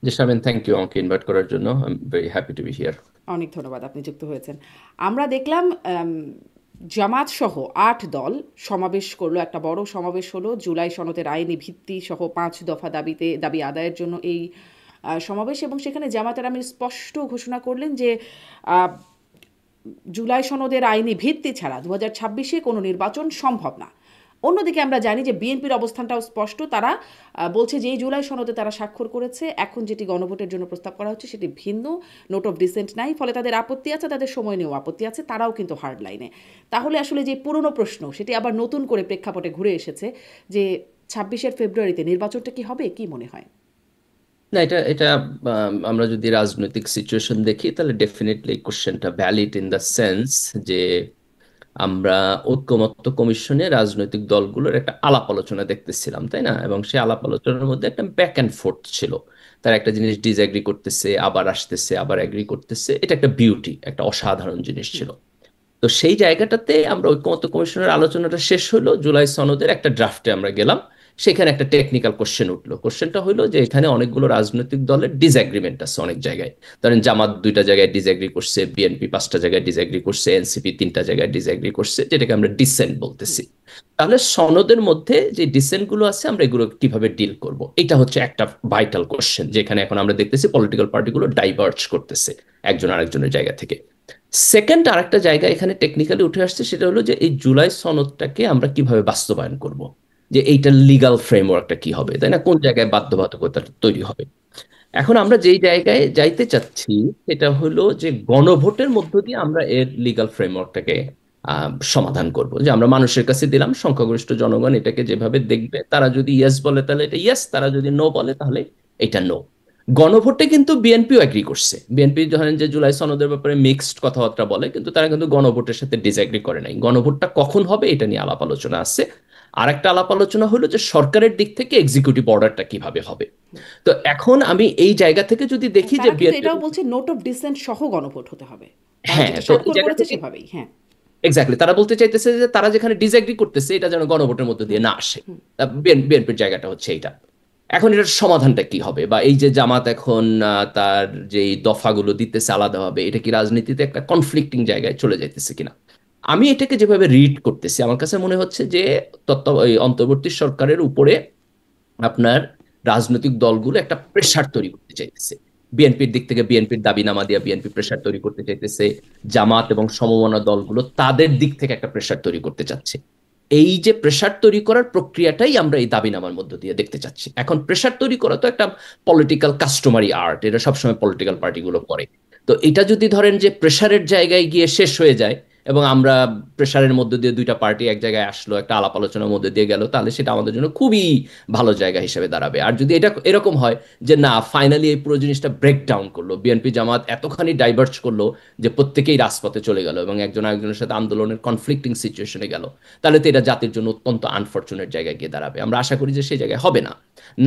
G Shamin, thank you আমাকে invite করার জন্য। I am very happy to B here. অনেক ধন্যবাদ, আপনি যুক্ত হয়েছেন। আমরা দেখলাম জামাত সহ ৮ দল সমাবেশ করলো, একটা বড় সমাবেশ হলো জুলাই সনদের আইনি ভিত্তি সহ ৫ দফা দাবি আদায়ের জন্য এই সমাবেশ। এবং সেখানে জামাতের আমির স্পষ্ট ঘোষণা করলেন যে আহ, জুলাই সনদের আইনি ভিত্তি ছাড়া 2026-এ কোনো নির্বাচন সম্ভব না। অন্যদিকে আমরা জানি যে বিএনপির অবস্থানটাও স্পষ্ট, তারা বলছে যে এই জুলাই সনদে তারা স্বাক্ষর করেছে, এখন যেটি গণভোটের জন্য প্রস্তাব করা হচ্ছে সেটি ভিন্ন, নোট অফ ডিসেন্ট নাই, ফলে তাদের আপত্তি আছে, তাদের সময় নিয়েও আপত্তি আছে, তারাও কিন্তু হার্ড লাইনে। তাহলে আসলে যে পুরনো প্রশ্ন সেটি আবার নতুন করে প্রেক্ষাপটে ঘুরে এসেছে যে 26শে ফেব্রুয়ারিতে নির্বাচনটা কি হবে, কি মনে হয়? না, এটা এটা আমরা যদি রাজনৈতিক সিচুয়েশন দেখি তাহলে ডেফিনেটলি কোশ্চেনটা ভ্যালিড ইন দ্য সেন্স যে আমরা ঐকমত্য কমিশনে রাজনৈতিক দলগুলোর একটা আলাপ আলোচনা দেখতেছিলাম, তাই না? এবং সেই আলাপ আলোচনার মধ্যে একটা ব্যাক অ্যান্ড ফোর্থ ছিল। তারা একটা জিনিস ডিসএগ্রি করতেছে, আবার আসতেছে, আবার এগ্রি করতেছে। এটা একটা বিউটি, একটা অসাধারণ জিনিস ছিল। তো সেই জায়গাটাতে আমরা ঐকমত্য কমিশনের আলোচনাটা শেষ হলো, জুলাই সনদের একটা ড্রাফটে আমরা গেলাম। সেখানে একটা টেকনিক্যাল কোশ্চেন উঠলো। কোশ্চেনটা হলো যে এখানে অনেকগুলো রাজনৈতিক দলের ডিসএগ্রিমেন্ট আছে অনেক জায়গায়। ধরেন জামাত 2টা জায়গায় ডিসএগ্রি করছে, বিএনপি 5টা জায়গায় ডিসএগ্রি করছে, এনসিপি 3টা জায়গায় ডিসএগ্রি করছে, যেটাকে আমরা ডিসেন্ট বলতেছি। তাহলে সনদের মধ্যে যে ডিসেন্ট গুলো আছে আমরা এগুলো কিভাবে ডিল করব, এটা হচ্ছে একটা ভাইটাল কোশ্চেন, যেখানে এখন আমরা দেখতেছি পলিটিক্যাল পার্টিগুলো ডাইভার্জ করতেছে একজন আরেকজনের জায়গা থেকে। সেকেন্ড আরেকটা জায়গা এখানে টেকনিক্যালি উঠে আসছে, সেটা হলো যে এই জুলাই সনদটাকে আমরা কিভাবে বাস্তবায়ন করব, যে এইটার লিগাল ফ্রেমওয়ার্কটা কি হবে, তাই না? কোন জায়গায় বাধ্যবাধকতা তৈরি হবে। এখন আমরা যেই জায়গায় যাইতে চাচ্ছি সেটা হলো যে গণভোটের মধ্য দিয়ে আমরা এর লিগাল ফ্রেমওয়ার্কটাকে সমাধান করব। যে আমরা মানুষের কাছে দিলাম, সংখ্যাগরিষ্ঠ জনগণ এটাকে যেভাবে দেখবে, তারা যদি ইয়েস বলে তাহলে এটা ইয়েস, তারা যদি নো বলে তাহলে এটা নো। গণভোটে কিন্তু বিএনপিও এগ্রি করছে। বিএনপি ধরেন যে জুলাই সনদের ব্যাপারে মিক্সড কথাবার্তা বলে, কিন্তু তারা কিন্তু গণভোটের সাথে ডিসএগ্রি করে নাই। গণভোটটা কখন হবে এটা নিয়ে আলাপ আলোচনা আছে। আর একটা আলাপ আলোচনা হলো যে সরকারের দিক থেকে এক্সিকিউটিভ অর্ডারটা কিভাবে হবে। তো এখন আমি এই জায়গা থেকে যদি দেখি যে তারা কিন্তু বিএনপি, এটাও বলছে নোট অফ ডিসেন্ট সহ গণভোট হতে হবে, তারা হ্যাঁ, যেটা তো এই স্বাক্ষর জায়গা করেছে থেকে সেভাবেই। হ্যাঁ। এক্স্যাক্টলি তারা বলতে চাইতেছে যে তারা যেখানে ডিসএগ্রি করতেছে এটা যেন গণভোটের মধ্যে দিয়ে না আসে। বিএনপির জায়গাটা হচ্ছে এইটা। এখন এটার সমাধানটা কি হবে, বা এই যে জামাত এখন তার যেই দফাগুলো দিতেছে আলাদাভাবে, এটা কি রাজনীতিতে একটা কনফ্লিক্টিং জায়গায় চলে যাইতেছে কিনা? আমি এটাকে যেভাবে রিড করতেছি আমার কাছে মনে হচ্ছে যে ওই অন্তর্বর্তী সরকারের উপরে আপনার রাজনৈতিক দলগুলো একটা প্রেসার তৈরি করতে চাইতেছে। বিএনপির দিক থেকে বিএনপির দাবিনামা দিয়ে বিএনপি প্রেসার তৈরি করতে চাইতেছে। জামাত এবং সমমনা দলগুলো তাদের দিক থেকে একটা প্রেসার তৈরি করতে চাচ্ছে। এই যে প্রেসার তৈরি করার প্রক্রিয়াটাই আমরা এই দাবিনামার মধ্য দিয়ে দেখতে চাচ্ছি। এখন প্রেসার তৈরি করা তো একটা পলিটিক্যাল কাস্টমারি আর্ট, এটা সবসময় পলিটিক্যাল পার্টিগুলো করে। তো এটা যদি ধরেন যে প্রেসারের জায়গায় গিয়ে শেষ হয়ে যায় এবং আমরা প্রেসারের মধ্যে দিয়ে 2টা পার্টি এক জায়গায় আসলো, একটা আলাপ আলোচনার মধ্যে দিয়ে গেল, তাহলে সেটা আমাদের জন্য খুবই ভালো জায়গা হিসেবে দাঁড়াবে। আর যদি এটা এরকম হয় যে না, ফাইনালি এই পুরো জিনিসটা ব্রেক ডাউন করলো, বিএনপি জামাত এতখানি ডাইভার্জ করলো যে প্রত্যেকেই রাজপথে চলে গেল এবং একজন আরেকজনের সাথে আন্দোলনের কনফ্লিক্টিং সিচুয়েশনে গেল, তাহলে তো এটা জাতির জন্য অত্যন্ত আনফরচুনেট জায়গায় গিয়ে দাঁড়াবে। আমরা আশা করি যে সেই জায়গায় হবে না।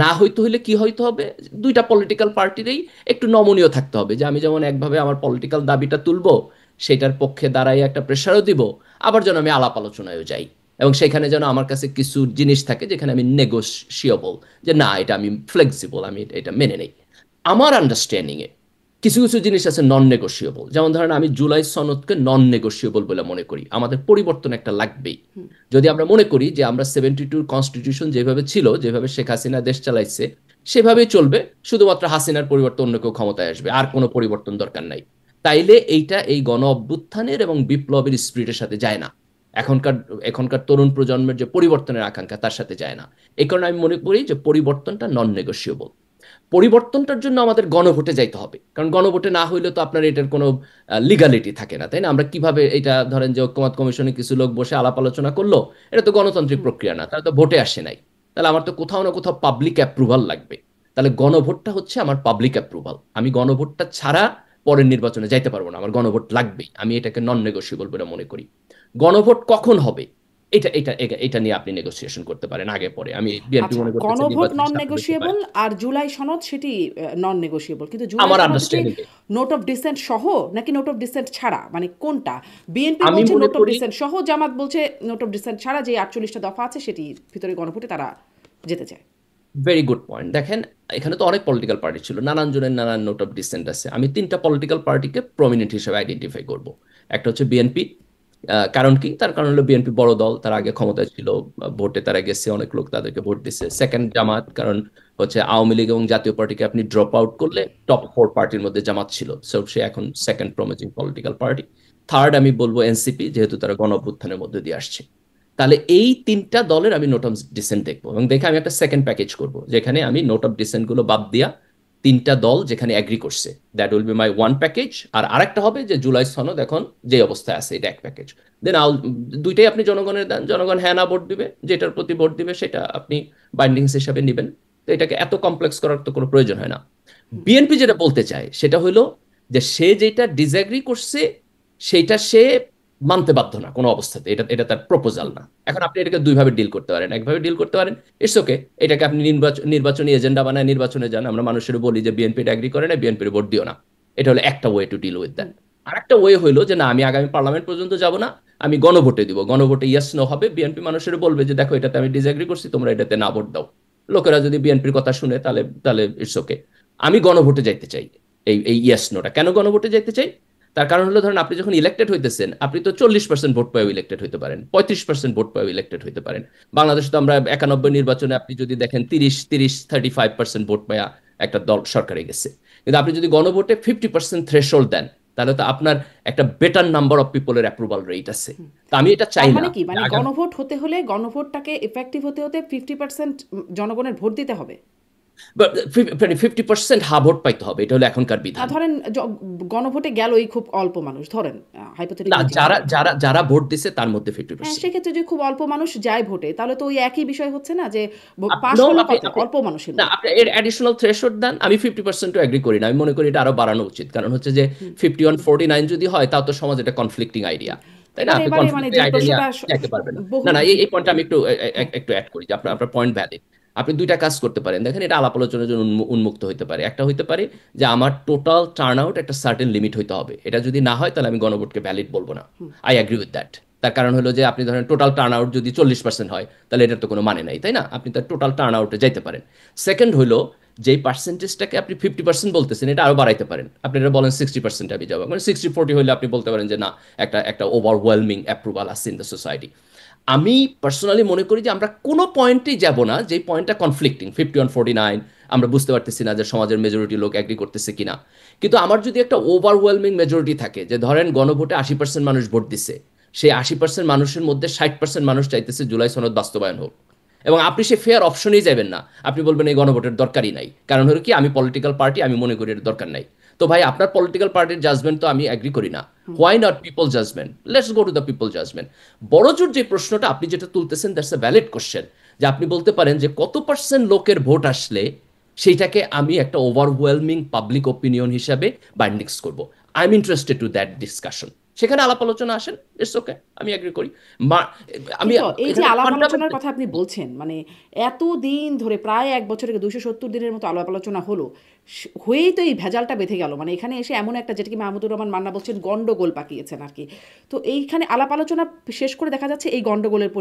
না হইতে হইলে কি হইতে হবে, 2টা পলিটিক্যাল পার্টিরই একটু নমনীয় থাকতে হবে, যে আমি যেমন একভাবে আমার পলিটিক্যাল দাবিটা তুলবো, সেটার পক্ষে দাঁড়াই একটা প্রেশারও দিব, আবার যেন আমি আলাপ আলোচনায়ও যাই, এবং সেখানে যেন আমার কাছে কিছু জিনিস থাকে যেখানে আমি নেগোশিয়েবল, যে না এটা আমি ফ্লেক্সিবল, আমি এটা মেনে নেই। আমার আন্ডারস্ট্যান্ডিং এ কিছু কিছু জিনিস আছে নন নেগোশিয়েবল। যেমন ধরেন আমি জুলাই সনদকে নন নেগোশিয়েবল বলে মনে করি। আমাদের পরিবর্তন একটা লাগবেই। যদি আমরা মনে করি যে আমরা 72 কনস্টিটিউশন যেভাবে ছিল, যেভাবে শেখ হাসিনা দেশ চালাইছে সেভাবেই চলবে, শুধুমাত্র হাসিনার পরিবর্তন অন্য কেউ ক্ষমতায় আসবে, আর কোনো পরিবর্তন দরকার নাই, তাইলে এইটা এই গণ অভ্যুত্থানের এবং বিপ্লবের স্পিরিটের সাথে যায় না। এখনকার এখনকার তরুণ প্রজন্মের যে পরিবর্তনের আকাঙ্ক্ষা তার সাথে যায় না। এই কারণে আমি মনে করি যে পরিবর্তনটা নন নেগোশিয়েবল। পরিবর্তনটার জন্য আমাদের গণভোটে যাইতে হবে, কারণ গণভোটে না হইলে তো আপনার এটার কোনো লিগালিটি থাকে না, তাই না? আমরা কিভাবে এটা, ধরেন যে ঐক্যমত কমিশনে কিছু লোক বসে আলাপ আলোচনা করলো, এটা তো গণতান্ত্রিক প্রক্রিয়া না, তারা তো ভোটে আসে নাই। তাহলে আমার তো কোথাও না কোথাও পাবলিক অ্যাপ্রুভাল লাগবে। তাহলে গণভোটটা হচ্ছে আমার পাবলিক অ্যাপ্রুভাল। আমি গণভোটটা ছাড়া পরের নির্বাচনে যাইতে পারবো না, আমার গণভোট লাগবেই। আমি এটাকে নন নেগোশিয়েবল বলে মনে করি। গণভোট কখন হবে, এটা নিয়ে আপনি নেগোসিয়েশন করতে পারেন আগে পরে। আমি বিএনপি আচ্ছা, মনে করতেছে গণভোট নির্বাচনের নন সামনে হইতে পারে। নেগোশিয়েবল আর জুলাই সনদ সেটি নন নেগোশিয়েবল, কিন্তু জুলাই আমার সনদে কি আন্ডারস্ট্যান্ডিং নোট অফ ডিসেন্ট সহ নাকি নোট অফ ডিসেন্ট ছাড়া, মানে কোনটা? বিএনপি আমি বলছে মনে নোট অফ করি, ডিসেন্ট সহ, জামাত বলছে নোট অফ ডিসেন্ট ছাড়া, যে 48টা দফা আছে সেটি ভিতরে গণভোটে তারা যেতে চায়। Very good point. দেখেন, এখানে তো অনেক পলিটিক্যাল পার্টি ছিল, নানান জনের নানান নোট অফ ডিসেন্ট আছে। আমি তিনটা পলিটিক্যাল পার্টিকে প্রমিনেন্ট হিসেবে আইডেন্টিফাই করব। একটা হচ্ছে বিএনপি। কারণ কি? তার কারণ হলো বিএনপি বড় দল, তার আগে ক্ষমতায় ছিল, ভোটে তারা গেছে, অনেক লোক তাদেরকে ভোট দিচ্ছে। সেকেন্ড জামাত, কারণ হচ্ছে আওয়ামী লীগ এবং জাতীয় পার্টিকে আপনি ড্রপ আউট করলে টপ 4 পার্টির মধ্যে জামাত ছিল, সো সে এখন second promising political party. Third আমি বলবো এনসিপি, যেহেতু তারা গণ অভ্যুত্থানের মধ্যে দিয়ে আসছে। তাহলে এই তিনটা দলের আমি নোট অফ ডিসেন্ট দেখবো, এবং দেখে আমি একটা সেকেন্ড প্যাকেজ করব, যেখানে আমি নোট অফ ডিসেন্ট গুলো বাদ দিয়া তিনটা দল যেখানে অ্যাগ্রি করছে, that will be my one package. আর আরেকটা হবে যে জুলাই সনদ এখন যে অবস্থায় আছে, এটা এক প্যাকেজ। দেন দুইটাই আপনি জনগণের দেন, জনগণ হ্যাঁ না ভোট দিবে, যেটার প্রতি ভোট দিবে সেটা আপনি বাইন্ডিংস হিসাবে নেবেন। তো এটাকে এত কমপ্লেক্স করার তো কোনো প্রয়োজন হয় না। বিএনপি যেটা বলতে চায় সেটা হলো যে সে যেটা ডিসএগ্রি করছে সেইটা সে মানতে বাধ্য না কোনো অবস্থাতে, এটা এটা তার প্রপোজাল না। এখন আপনি এটাকে দুইভাবে ডিল করতে পারেন, একভাবে ডিল করতে পারেন, ইটস ওকে, এটাকে আপনি নির্বাচনী এজেন্ডা বানায় নির্বাচনে যান, আমরা মানুষের বলি যে বিএনপি এটা এগ্রি করে না, বিএনপির ভোট দিও না। এটা হলো একটা way to deal with that. আর একটা ওয়ে হইলো যে না, আমি আগামী পার্লামেন্ট পর্যন্ত যাব না, আমি গণভোটে দিব, গণভোটে ইয়েস নো হবে, বিএনপি মানুষের বলবে যে দেখো এটাতে আমি ডিসএগ্রি করছি, তোমরা এটাতে না ভোট দাও। লোকেরা যদি বিএনপির কথা শুনে তাহলে তাহলে ইটস ওকে। আমি গণভোটে যাইতে চাই। এই এই ইয়েস নোটা কেন গণভোটে যাইতে চাই? তার কারণ হলো, ধরেন আপনি যখন ইলেক্টেড হইতেছেন, আপনি তো 40% ভোট পাও ইলেক্টেড হইতে পারেন, 35% ভোট পাও ইলেক্টেড হইতে পারেন। বাংলাদেশে তো আমরা 91 নির্বাচনে আপনি যদি দেখেন 35% ভোট পায়া একটা দল সরকারে গেছে। কিন্তু আপনি যদি গণভোটে 50% থ্রেশহোল্ড দেন, তাহলে তো আপনার একটা বেটার নাম্বার অফ পিপলের অ্যাপ্রুভাল রেট আছে। তো আমি এটা তার চাই না মানে কি, যে মানে গণভোট হতে হলে গণভোটটাকে এফেক্টিভ হতে হতে 50% জনগণের ভোট দিতে হবে? 50% হা ভোট পাইতে হবে, এটা হলো এখনকার বিধান। ধরেন গণভোটে গেলই খুব অল্প মানুষ, ধরেন না, হাইপোথেটিক্যালি জিজ্ঞেস যারা করছি। যারা যারা ভোট দিছে তার মধ্যে হ্যাঁ, 50%। সেক্ষেত্রে যদি খুব অল্প মানুষ যায় ভোটে, তাহলে তো ওই একই বিষয় হচ্ছে না যে পাশ নো, হলো আপনি কত আপনি অল্প মানুষের না, মধ্যে। আপনি এর অ্যাডিশনাল থ্রেশহোল্ড দেন। আমি 50%ও এগ্রি করি না, আমি মনে করি এটা আরো বাড়ানো উচিত। কারণ হচ্ছে যে 51-49 যদি হয়, তাও তো সমাজ এটা কনফ্লিক্টিং আইডিয়া, তাই না? এবারে আপনি এবারে মানে কনফ্লিক্টিং যে আইডিয়া নিয়ে প্রশ্নটা যাইতে পারবেন না। বহু না না, এই পয়েন্টটা আমি একটু হ্যাঁ, একটু অ্যাড করি যে আপনার আপনার পয়েন্ট ভ্যালিড। আপনি দুইটা কাজ করতে পারেন, দেখেন, এটা আলাপ আলোচনার জন্য উন্মুক্ত হইতে পারে। একটা হইতে পারে যে আমার টোটাল টার্ন আউট একটা সার্টেন লিমিট হইতে হবে, এটা যদি না হয় তাহলে আমি গণভোটকে ভ্যালিড বলবো না। I agree with that. তার কারণ হলো যে আপনি ধরেন টোটাল টার্ন আউট যদি 40% হয়, তাহলে এটার তো কোনো মানে নাই, তাই না? আপনি তার টোটাল টার্ন আউটে যাইতে পারেন। সেকেন্ড হলো, যেই পার্সেন্টেজটাকে আপনি 50% বলতেছেন, এটা আরো বাড়াইতে পারেন। আপনি এটা বলেন 60% আমি যাবো, মানে 60-40 হলে আপনি বলতে পারেন যে না, একটা একটা ওভারওয়েলমিং অ্যাপ্রুভাল আছে ইন দ্য সোসাইটি। আমি পার্সোনালি মনে করি যে আমরা কোনো পয়েন্টেই যাব না যে পয়েন্টটা কনফ্লিক্টিং, 51-49, আমরা বুঝতে পারতেছি না যে সমাজের মেজরিটি লোক অ্যাগ্রি করতেছে কিনা। কিন্তু আমার যদি একটা ওভারওয়েলমিং মেজরিটি থাকে, যে ধরেন গণভোটে 80% মানুষ ভোট দিছে, সেই 80% মানুষের মধ্যে 60% মানুষ চাইতেছে জুলাই সনদ বাস্তবায়ন হোক, এবং আপনি সে ফেয়ার অপশনেই যাবেন না, আপনি বলবেন এই গণভোটের দরকারই নাই। কারণ হলো কি, আমি পলিটিক্যাল পার্টি, আমি মনে করি এর দরকার নাই। তো ভাই, আপনার পলিটিক্যাল পার্টির জাজমেন্ট তো আমি এগ্রি করি না। Why not people judgement? Let's go to the people judgement. বড় জোর যে প্রশ্নটা আপনি যেটা তুলতেছেন, দ্যাটস এ ভ্যালিড কোশ্চেন, যে আপনি বলতে পারেন যে কত পার্সেন্ট লোকের ভোট আসলে সেইটাকে আমি একটা ওভারওয়েলমিং পাবলিক ওপিনিয়ন হিসাবে বাইন্ডিংস করব। I am interested to that discussion. সেখানে আলাপ আলোচনা আসেন, ইটস ওকে, আমি এগ্রি করি। মা- আমি কিন্তু এই যে এখানে আলাপ আলোচনার ফান্ডামেন্টাল। কথা আপনি বলছেন, মানে এত দিন ধরে প্রায় 1 বছর থেকে 270 দিনের মতো আলাপ আলোচনা হলো, হয়েই তো এই ভেজালটা বেঁধে গেল। মানে এখানে এসে এমন একটা, যেটা কি মাহমুদুর রহমান মান্না বলছেন, গন্ডগোল পাকিয়েছেন আর কি। তো এইখানে আলাপ আলোচনা শেষ করে দেখা যাচ্ছে এই গন্ডগোলের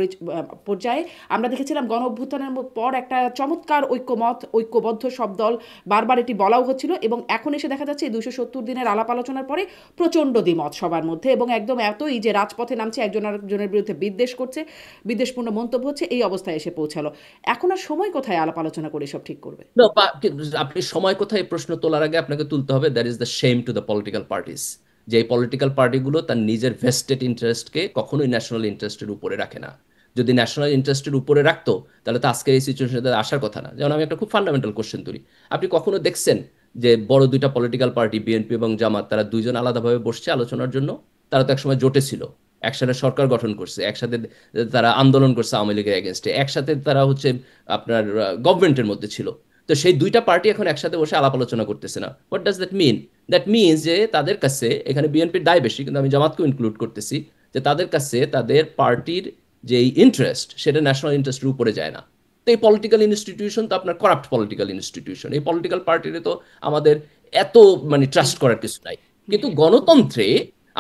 পর্যায়ে আমরা দেখেছিলাম গণ অভ্যুত্থানের পর একটা চমৎকার ঐক্যমত, ঐক্যবদ্ধ সব দল, বারবার এটি বলাও হচ্ছিল, এবং এখন এসে দেখা যাচ্ছে এই 270 দিনের আলাপ আলোচনার পরে প্রচণ্ড দ্বিমত সবার মধ্যে, এবং একদম এতই যে রাজপথে নামছে, একজন আরেকজনের বিরুদ্ধে বিদ্বেষ করছে, বিদ্বেষপূর্ণ মন্তব্য হচ্ছে, এই অবস্থায় এসে পৌঁছালো। এখন আর সময় কোথায় আলাপ আলোচনা করে সব ঠিক করবে? No, আপনি সময় কোথায় এই প্রশ্ন তোলার আগে আপনাকে তুলতে হবে, that is the shame to the political parties, যে এই পলিটিক্যাল পার্টিগুলো তার নিজের ভেস্টেড ইন্টারেস্টকে কখনোই ন্যাশনাল ইন্টারেস্টের উপরে রাখে না। যদি ন্যাশনাল ইন্টারেস্টের উপরে রাখতো, তাহলে তো আজকের এই সিচুয়েশনে আসার কথা না। যেমন আমি একটা খুব ফান্ডামেন্টাল কোশ্চেন তুলি, আপনি কখনো দেখছেন যে বড় দুইটা পলিটিক্যাল পার্টি, বিএনপি এবং জামাত, তারা দুইজন আলাদাভাবে বসছে আলোচনার জন্য? তারা তো একসময় জোটে ছিল, একসাথে সরকার গঠন করছে, একসাথে তারা আন্দোলন করছে আওয়ামী লীগের এগেনস্টে, একসাথে তারা হচ্ছে আপনার গভর্নমেন্টের মধ্যে ছিল। তো সেই দুইটা পার্টি এখন একসাথে বসে আলাপ আলোচনা করতেছে না। What does that mean? That means যে তাদের কাছে, এখানে বিএনপির দায় বেশি, কিন্তু আমি জামাতকেও ইনক্লুড করতেছি, যে তাদের কাছে তাদের পার্টির যে ইন্টারেস্ট, সেটা ন্যাশনাল ইন্টারেস্টের উপরে যায় না। তো এই পলিটিক্যাল ইনস্টিটিউশন তো আপনার করাপ্ট পলিটিক্যাল ইনস্টিটিউশন, এই পলিটিক্যাল পার্টিরে তো আমাদের এত মানে ট্রাস্ট করার কিছু নাই। কিন্তু গণতন্ত্রে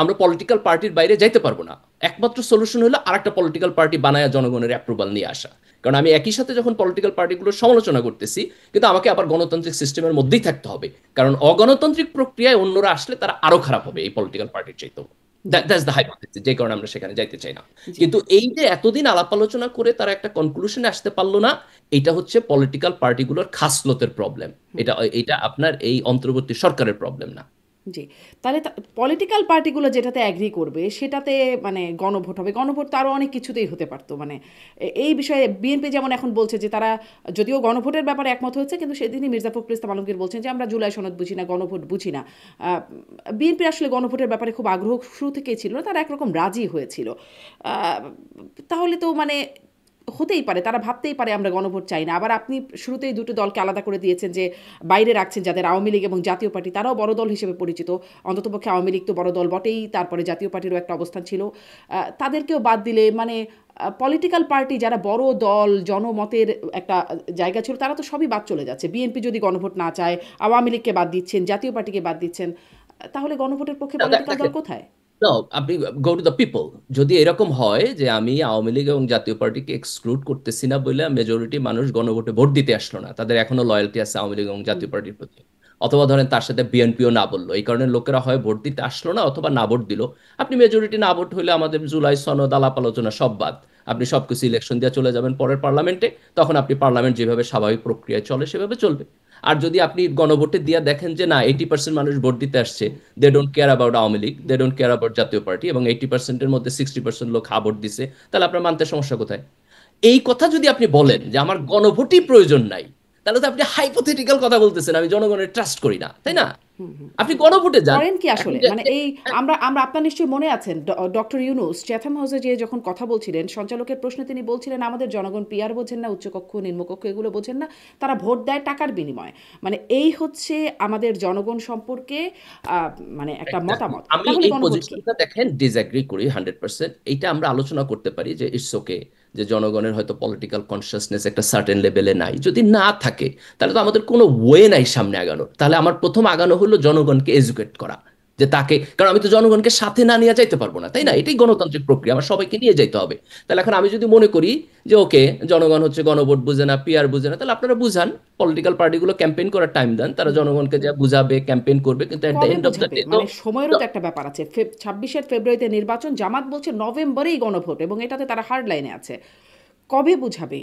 আমরা পলিটিক্যাল পার্টির বাইরে যাইতে পারবো না। একমাত্র সলিউশন হলো আরেকটা পলিটিক্যাল পার্টি বানায় জনগণের অ্যাপ্রুভাল নিয়ে আসা। কারণ আমি একই সাথে যখন পলিটিক্যাল পার্টিগুলোর সমালোচনা করতেছি, কিন্তু আমাকে আবার গণতান্ত্রিক সিস্টেমের মধ্যেই থাকতে হবে, কারণ অগণতান্ত্রিক প্রক্রিয়ায় অন্যরা আসলে তারা আরো খারাপ হবে এই পলিটিক্যাল পার্টির চাইতেও। জি দ্যাটস দ্য হাইপোথেসিস, যে কারণে আমরা সেখানে যাইতে চাই না। জি কিন্তু এই যে এতদিন আলাপ আলোচনা করে তারা একটা কনক্লুশনে আসতে পারলো না, এটা হচ্ছে পলিটিক্যাল পার্টিগুলোর খাসলতের প্রবলেম। এটা এটা আপনার এই অন্তর্বর্তী সরকারের প্রবলেম না। জি তাহলে পলিটিক্যাল পার্টিগুলো যেটাতে অ্যাগ্রি করবে সেটাতে মানে গণভোট হবে। গণভোট তো আরও অনেক কিছুতেই হতে পারতো, মানে এই বিষয়ে বিএনপি যেমন এখন বলছে যে তারা যদিও গণভোটের ব্যাপারে একমত হয়েছে, কিন্তু সেদিনই মির্জা ফখরুল ইসলাম আলমগীর বলছেন যে আমরা জুলাই সনদ বুঝি না, গণভোট বুঝি না। বিএনপি আসলে গণভোটের ব্যাপারে খুব আগ্রহ শুরু থেকেই ছিল না, তারা একরকম রাজি হয়েছিল। আহ, তাহলে তো মানে হতেই পারে তারা ভাবতেই পারে আমরা গণভোট চাই না। আবার আপনি শুরুতেই দুটো দলকে আলাদা করে দিয়েছেন, যে বাইরে রাখছেন যাদের আওয়ামী লীগ এবং জাতীয় পার্টি, তারাও বড় দল হিসেবে পরিচিত। অন্ততপক্ষে আওয়ামী লীগ তো বড় দল বটেই, তারপরে জাতীয় পার্টিরও একটা অবস্থান ছিল। তাদেরকেও বাদ দিলে মানে পলিটিক্যাল পার্টি যারা বড় দল জনমতের একটা জায়গা ছিল, তারা তো সবই বাদ চলে যাচ্ছে। বিএনপি যদি গণভোট না চায়, আওয়ামী লীগকে বাদ দিচ্ছেন, জাতীয় পার্টিকে বাদ দিচ্ছেন, তাহলে গণভোটের পক্ষে পলিটিক্যাল দল দেখেন, কোথায়? No, আপনি গো টু দ্য পিপল। যদি এরকম হয় যে আমি আওয়ামী লীগ এবং জাতীয় পার্টিকে এক্সক্লুড করতেছি না বলে মেজরিটি মানুষ গণভোটে ভোট দিতে আসলো না, তাদের এখনো লয়্যালটি আছে আওয়ামী লীগ এবং জাতীয় পার্টির প্রতি, অথবা ধরেন তার সাথে বিএনপিও না বললো, এই কারণে লোকেরা হয় ভোট দিতে আসলো না অথবা না ভোট দিল। আপনি মেজরিটি না ভোট হলে আমাদের জুলাই সনদ আলাপ আলোচনা সব বাদ, আপনি সবকিছু ইলেকশন দিয়ে চলে যাবেন পরের পার্লামেন্টে, তখন আপনি পার্লামেন্ট যেভাবে স্বাভাবিক প্রক্রিয়ায় চলে সেভাবে চলবে। আর যদি আপনি গণভোটে দিয়ে দেখেন যে না 80% মানুষ ভোট দিতে আসছে, they don't care about Awami League, they don't care about Jatiya Party, এবং 80%-এর মধ্যে 60% লোক হা ভোট দিছে, তাহলে আপনার মানতে সমস্যা কোথায়? এই কথা যদি আপনি বলেন যে আমার গণভোটই প্রয়োজন নাই, তাহলে তো আপনি হাইপোথেটিক্যাল কথা বলতেছেন, আমি জনগণের ট্রাস্ট করি না, তাই না? আপনি গণভোটে যান। করেন কি এখন আসলে, মানে যে- এই আমরা আমরা আপনার নিশ্চয়ই মনে আছেন ডক্টর ইউনূস চ্যাথাম হাউসে যে যখন কথা বলছিলেন, সঞ্চালকের প্রশ্নে তিনি বলছিলেন আমাদের জনগণ পিআর বোঝেন না, উচ্চকক্ষ নিম্নকক্ষ এগুলো বোঝেন না, তারা ভোট দেয় টাকার বিনিময়ে। মানে এই হচ্ছে আমাদের জনগণ সম্পর্কে মানে একটা Exactly. মতামত। আমি তাহলে এই গণভোট কি? পজিশনটা দেখেন ডিসএগ্রি করি 100%। এইটা আমরা আলোচনা করতে পারি যে ইটস ওকে, যে জনগণের হয়তো পলিটিক্যাল কনসিয়াসনেস একটা সার্টেন লেভেলে নাই, যদি না থাকে তাহলে তো আমাদের কোনো ওয়ে নাই সামনে আগানোর। তাহলে আমার প্রথম আগানো হলো জনগণকে এডুকেট করা, যে তাকে, কারণ আমি তো জনগণকে সাথে না নিয়ে যাইতে পারবো না, তাই না? এটাই গণতান্ত্রিক প্রক্রিয়া, আমার সবাইকে নিয়ে যাইতে হবে। তাহলে এখন আমি যদি মনে করি যে ওকে জনগণ হচ্ছে গণভোট বুঝে না, পিআর বুঝে না, তাহলে আপনারা বুঝান, পলিটিক্যাল পার্টিগুলো ক্যাম্পেইন করার টাইম দেন, তারা জনগণকে যা বুঝাবে ক্যাম্পেইন করবে, কিন্তু এট দ্য কবে এন্ড অফ দ্য বুঝাবে? ডে তো মানে সময়েরও তো একটা ব্যাপার আছে। 26 ফেব্রুয়ারিতে নির্বাচন, জামাত বলছে নভেম্বরেই গণভোট, এবং এটাতে তারা হার্ড লাইনে আছে। কবে বুঝাবে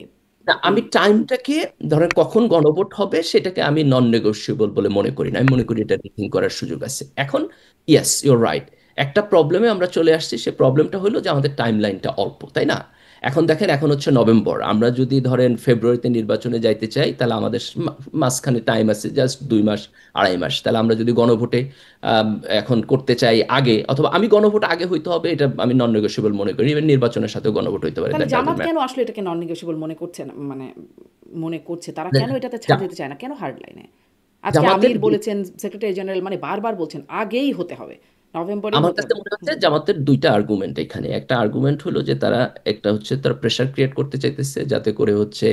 না, এই? আমি টাইমটাকে ধরেন কখন গণভোট হবে সেটাকে আমি নন নেগোশিয়েবল বলে মনে করি না। আমি মনে করি এটা রিথিং করার সুযোগ আছে এখন। Yes, your right. একটা প্রবলেমে আমরা চলে আসছি, সে প্রবলেমটা হলো যে আমাদের টাইম লাইনটা অল্প, তাই না? এখন দেখেন, এখন হচ্ছে নভেম্বর, আমরা যদি ধরেন ফেব্রুয়ারিতে নির্বাচনে যাইতে চাই, তাহলে আমাদের মাঝখানে টাইম আছে জাস্ট 2 মাস 2.5 মাস। তাহলে আমরা যদি গণভোটে আম, এখন করতে চাই আগে, অথবা আমি গণভোট আগে হইতে হবে, এটা আমি নন নেগোশিয়েবল মনে করি। ইভেন নির্বাচনের সাথেও গণভোট হইতে পারে, তাহলে দ্যাট জামাত ডাজন্ট কেন আসলে এটাকে নন নেগোশিয়েবল মনে করছে না, মানে মনে করছে তারা কেন এটাতে ছাড় ম্যাটার। দিতে চায় না, কেন হার্ড লাইনে? আজকে জামাতের আমির বলেছেন, সেক্রেটারি জেনারেল মানে বারবার বলছেন আগেই হতে হবে, নভেম্বরেই আমার হতে কাছে হবে। মনে হচ্ছে জামাতের দুইটা আর্গুমেন্ট এখানে। একটা আর্গুমেন্ট হলো যে তারা, একটা হচ্ছে তারা প্রেসার ক্রিয়েট করতে চাইতেছে যাতে করে হচ্ছে